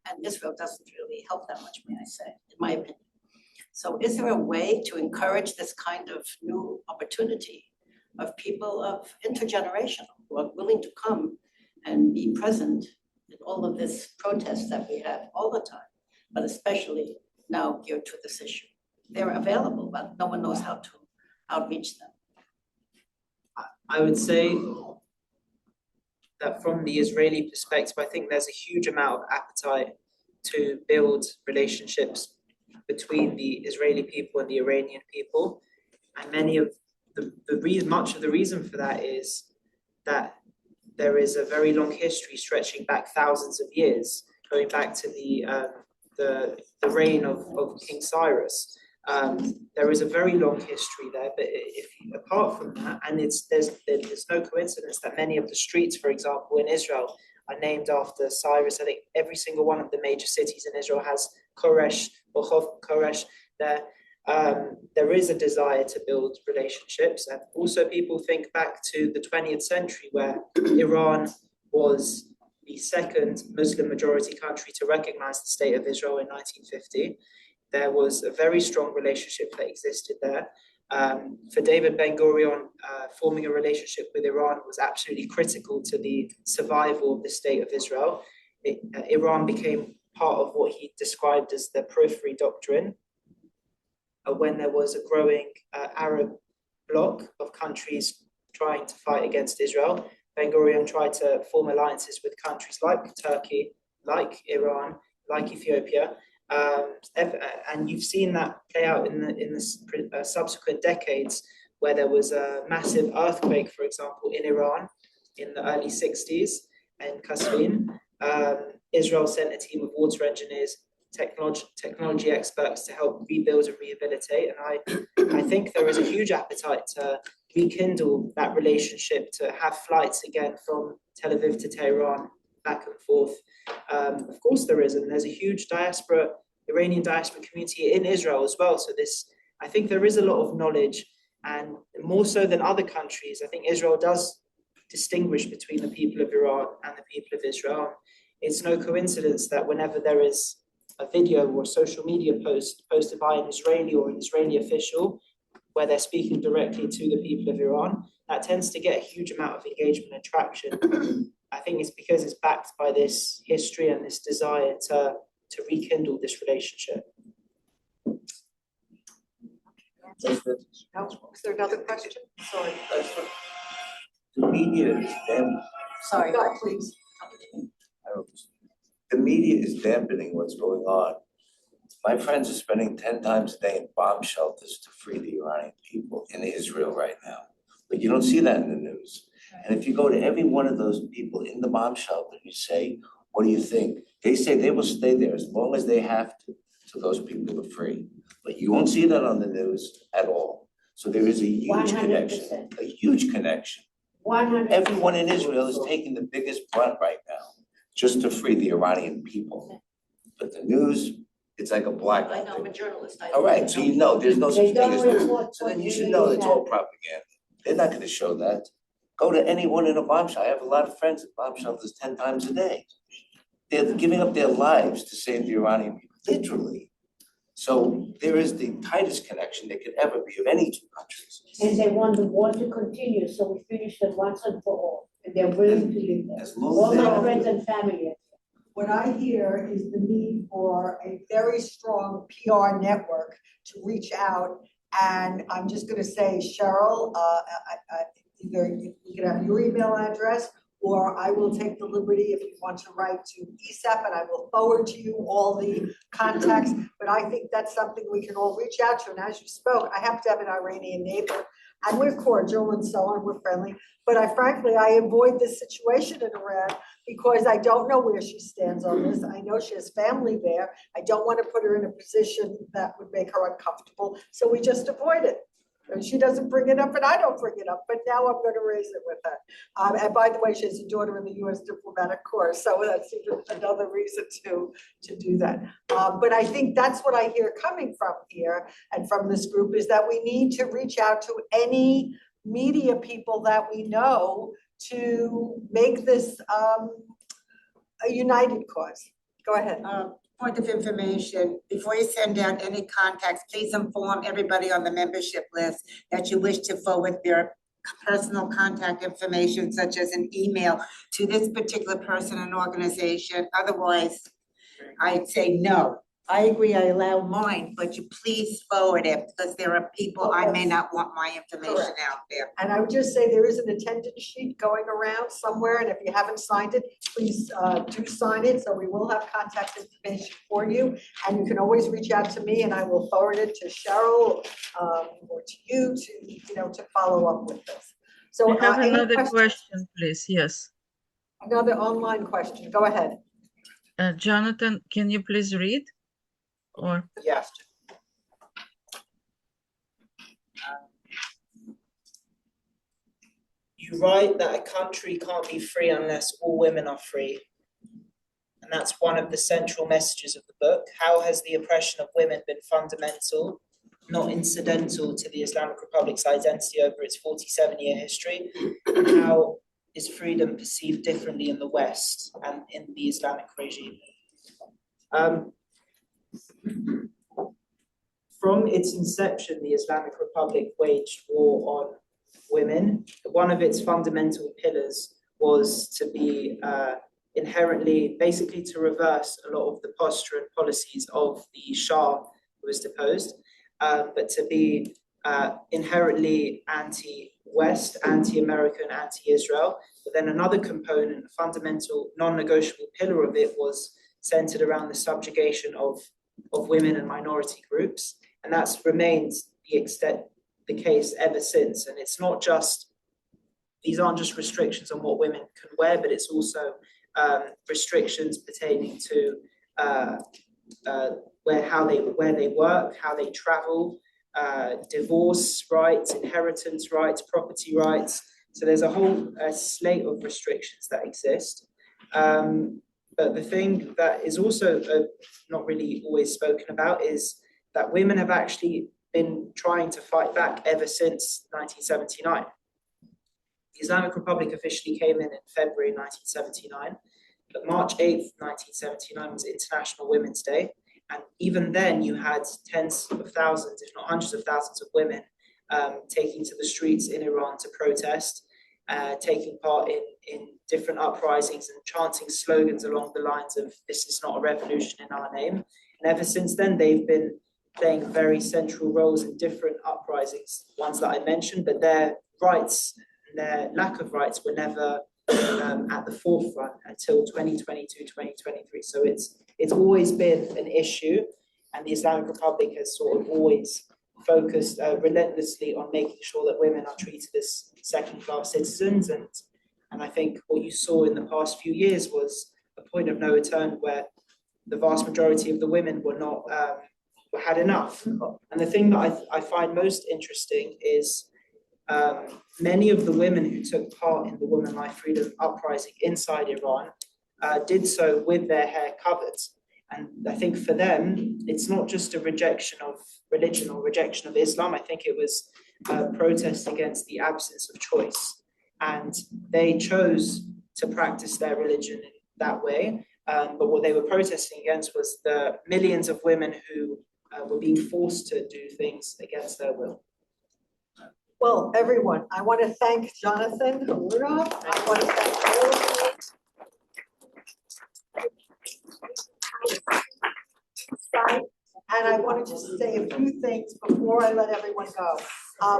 and Israel doesn't really help that much, may I say, in my opinion. So is there a way to encourage this kind of new opportunity of people of intergenerational who are willing to come and be present in all of this protest that we have all the time, but especially now geared to this issue? They're available, but no one knows how to outreach them. I would say that from the Israeli perspective, I think there's a huge amount of appetite to build relationships between the Israeli people and the Iranian people. And many of much of the reason for that is that there is a very long history stretching back thousands of years, going back to the reign of King Cyrus. There is a very long history there, but apart from that, and there's no coincidence that many of the streets, for example, in Israel are named after Cyrus. I think every single one of the major cities in Israel has Koresh or Chov Koresh there. There is a desire to build relationships, and also people think back to the 20th century where Iran was the second Muslim majority country to recognize the state of Israel in 1950. There was a very strong relationship that existed there. For David Ben-Gurion, forming a relationship with Iran was absolutely critical to the survival of the state of Israel. Iran became part of what he described as the periphery doctrine, when there was a growing Arab bloc of countries trying to fight against Israel. Ben-Gurion tried to form alliances with countries like Turkey, like Iran, like Ethiopia. And you've seen that play out in the subsequent decades, where there was a massive earthquake, for example, in Iran in the early 60s in Qasvin. Israel sent a team of water engineers, technology experts to help rebuild and rehabilitate. And I think there is a huge appetite to rekindle that relationship, to have flights again from Tel Aviv to Tehran, back and forth. Of course there is, and there's a huge Iranian diaspora community in Israel as well. So I think there is a lot of knowledge, and more so than other countries, I think Israel does distinguish between the people of Iran and the people of Israel. It's no coincidence that whenever there is a video or a social media post posted by an Israeli or an Israeli official where they're speaking directly to the people of Iran, that tends to get a huge amount of engagement and traction. I think it's because it's backed by this history and this desire to rekindle this relationship. Is there another question? Sorry. The media is Sorry, God, please. The media is dampening what's going on. My friends are spending 10 times a day in bomb shelters to free the Iranian people in Israel right now. But you don't see that in the news. And if you go to every one of those people in the bomb shelter, you say, what do you think? They say they will stay there as long as they have to, so those people are free. But you won't see that on the news at all. So there is a huge 100%. connection, a huge connection. 100%. Everyone in Israel is taking the biggest brunt right now, just to free the Iranian people. But the news, it's like a blackout. I know, I'm a journalist. All right, so you know, there's no such They thing don't as news. report So then you what should really know is it's all happening. propaganda. They're not gonna show that. Go to anyone in a bomb shelter. I have a lot of friends at bomb shelters 10 times a day. They're giving up their lives to save the Iranian people, literally. So there is the tightest connection there could ever be of any two countries. And they want the war to continue, so we finish it once and for all, and they're willing to live there. As long All as they my don't- friends and family. What I hear is the need for a very strong PR network to reach out. And I'm just gonna say, Cheryl, either you can have your email address, or I will take the liberty, if you want to write to ESAP, and I will forward to you all the contacts. But I think that's something we can all reach out to. And as you spoke, I happen to have an Iranian neighbor, and we're cordial and so on, we're friendly. But frankly, I avoid this situation in Iran because I don't know where she stands on this. I know she has family there. I don't want to put her in a position that would make her uncomfortable. So we just avoid it. She doesn't bring it up and I don't bring it up, but now I'm going to raise it with her. And by the way, she has a daughter in the U.S. diplomatic corps, so that's even another reason to do that. But I think that's what I hear coming from here and from this group is that we need to reach out to any media people that we know to make this a united cause. Go ahead. Point of information, before you send out any contacts, please inform everybody on the membership list that you wish to forward their personal contact information, such as an email, to this particular person and organization. Otherwise, I'd say no. I agree, I allow mine, but you please forward it because there are people I may not want my information out there. And I would just say there is an attendance sheet going around somewhere, and if you haven't signed it, please do sign it. So we will have contact information for you, and you can always reach out to me, and I will forward it to Cheryl or to you to follow up with this. So we have any another question, please. Yes. Another online question. Go ahead. Jonathan, can you please read? Or yes. You write that a country can't be free unless all women are free. And that's one of the central messages of the book. How has the oppression of women been fundamental, not incidental, to the Islamic Republic's identity over its 47-year history? And how is freedom perceived differently in the West and in the Islamic regime? From its inception, the Islamic Republic waged war on women. One of its fundamental pillars was to be inherently, basically to reverse a lot of the posture and policies of the Shah who was deposed, but to be inherently anti-West, anti-American, anti-Israel. But then another component, a fundamental non-negotiable pillar of it was centered around the subjugation of women and minority groups. And that's remained the case ever since. And it's not just, these aren't just restrictions on what women can wear, but it's also restrictions pertaining to where they work, how they travel, divorce rights, inheritance rights, property rights. So there's a whole slate of restrictions that exist. But the thing that is also not really always spoken about is that women have actually been trying to fight back ever since 1979. The Islamic Republic officially came in February 1979, but March 8th, 1979 was International Women's Day. And even then you had tens of thousands, if not hundreds of thousands of women taking to the streets in Iran to protest, taking part in different uprisings and chanting slogans along the lines of "This is not a revolution in our name." And ever since then, they've been playing very central roles in different uprisings, ones that I mentioned, but their rights and their lack of rights were never at the forefront until 2022, 2023. So it's always been an issue, and the Islamic Republic has sort of always focused relentlessly on making sure that women are treated as second-class citizens. And I think what you saw in the past few years was a point of no return where the vast majority of the women were not had enough. And the thing that I find most interesting is many of the women who took part in the Women Life Freedom uprising inside Iran did so with their hair covered. And I think for them, it's not just a rejection of religion or rejection of Islam. I think it was a protest against the absence of choice. And they chose to practice their religion in that way. But what they were protesting against was the millions of women who were being forced to do things against their will. Well, everyone, I want to thank Jonathan Harounoff. I want to thank all of you. And I want to just say a few things before I let everyone go.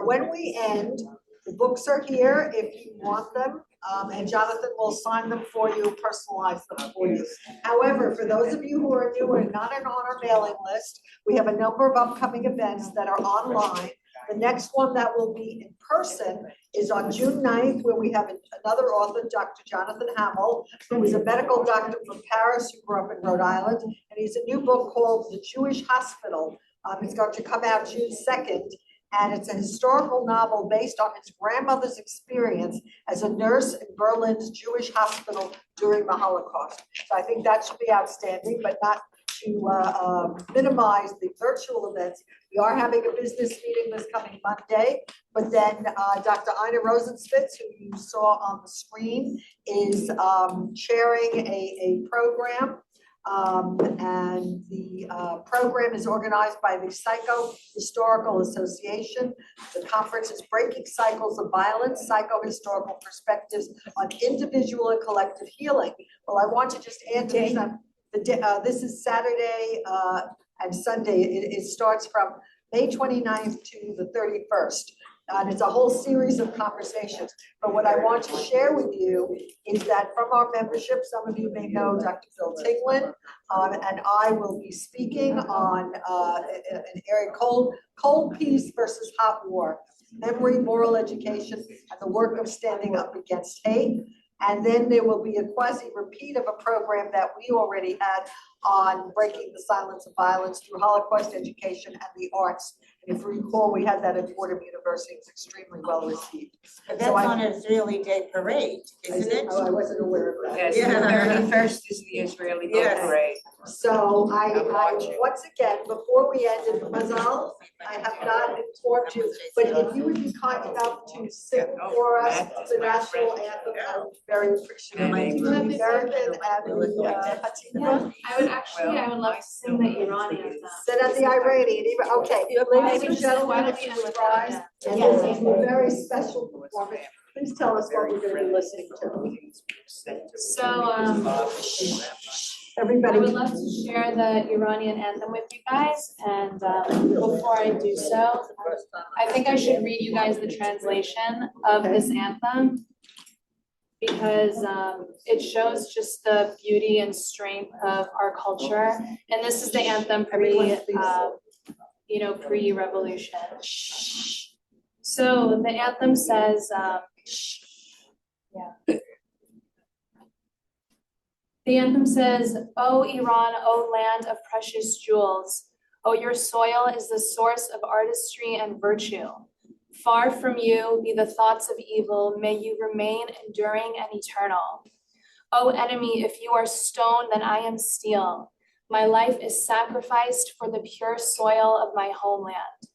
When we end, the books are here if you want them, and Jonathan will sign them for you, personalize them for you. However, for those of you who are new and not on our mailing list, we have a number of upcoming events that are online. The next one that will be in person is on June 9th, where we have another author, Dr. Jonathan Hamill, who is a medical doctor from Paris who grew up in Rhode Island. And he's a new book called The Jewish Hospital. It's going to come out June 2nd. And it's a historical novel based on his grandmother's experience as a nurse in Berlin's Jewish hospital during the Holocaust. So I think that should be outstanding, but not to minimize the virtual events. We are having a business meeting this coming Monday, but then Dr. Ina Rosenspitz, who you saw on the screen, is chairing a program. And the program is organized by the Psycho-Historical Association. The conference is Breaking Cycles of Violence, Psycho-Historical Perspectives on Individual and Collective Healing. Well, I want to just add to this, this is Saturday and Sunday. It starts from May 29th to the 31st. And it's a whole series of conversations. But what I want to share with you is that from our membership, some of you may know Dr. Phil Tinglin, and I will be speaking on an area called Cold Peace versus Hot War, Memory, Moral Education, and the Work of Standing Up Against Hate. And then there will be a quasi-repeat of a program that we already had on breaking the silence of violence through Holocaust education and the arts. And if you recall, we had that at Fordham University. It was extremely well received. But that's on an Israeli Day parade, isn't it? Oh, I wasn't aware of that. Yes, the 31st is the Israeli Day Parade. So I once again, before we end in Mazal, I have not informed you, but if you would be kind enough to sing for us the national anthem, I would very appreciate it. The American and the Hatima. I would love to sing the Iranian anthem. Then at the Iranian, even, okay, ladies and gentlemen, if you would rise, and this is a very special performance. Please tell us what we're going to be listening to. So, Everybody. I would love to share the Iranian anthem with you guys, and before I do so, I think I should read you guys the translation of this anthem, because it shows just the beauty and strength of our culture. And this is the anthem pre-revolution. So the anthem says, the anthem says, "O Iran, O land of precious jewels, O your soil is the source of artistry and virtue. Far from you be the thoughts of evil, may you remain enduring and eternal. O enemy, if you are stone, then I am steel. My life is sacrificed for the pure soil of my homeland.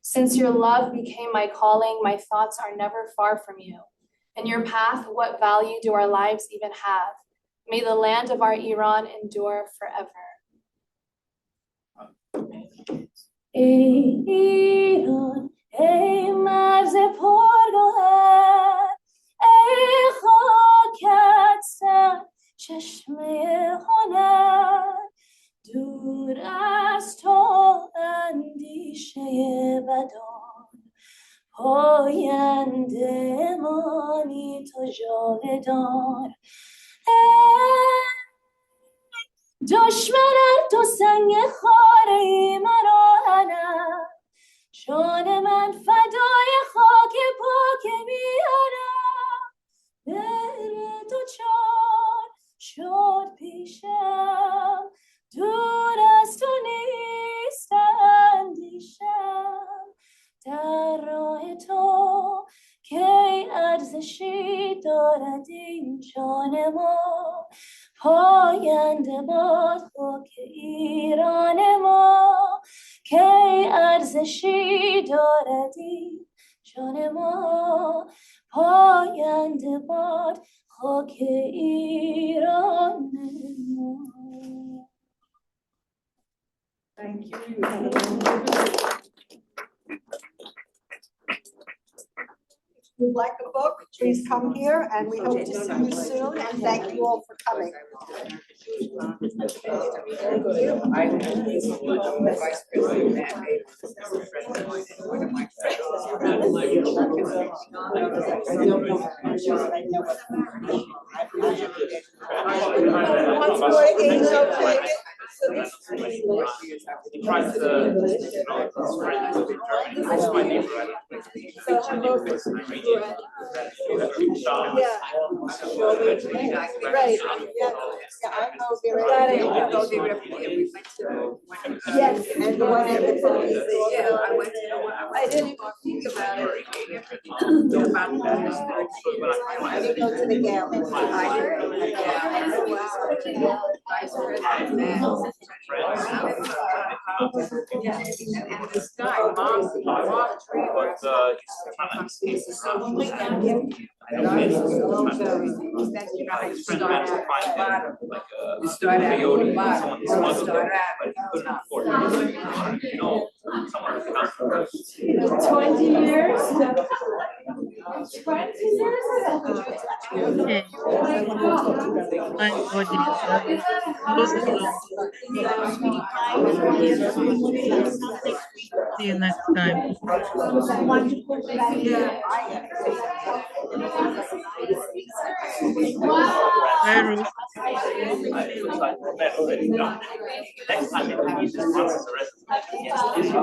Since your love became my calling, my thoughts are never far from you. In your path, what value do our lives even have? May the land of our Iran endure forever." Iran, ey marz porgoher, ey khakat sar, chashme honar, dur az to andishe badar, poyande mani to javedan. دشمنان تو سنگ خاره مرا هنر جان من فدای خاک پاک میارم بر تو چار شد پیشم دور از تو نیست اندیشم در راه تو کی ارزشی دارد این جان ما پاینده باد خاک ایران ما کی ارزشی دارد این جان ما پاینده باد خاک ایران ما. Thank you. If you'd like a book, please come here, and we hope to see you soon, and thank you all for coming. Right, yeah, Yes. And the one at the police. Yeah, I went to the one, I didn't even think about it. About that. I didn't go to the gala. And this guy, mom, you start at the bottom, you start at the top. 20 years? 20 years? Okay. Fine, audience. Close the room. See you next time. Bye, Ruth. Next time they use this process of resignation.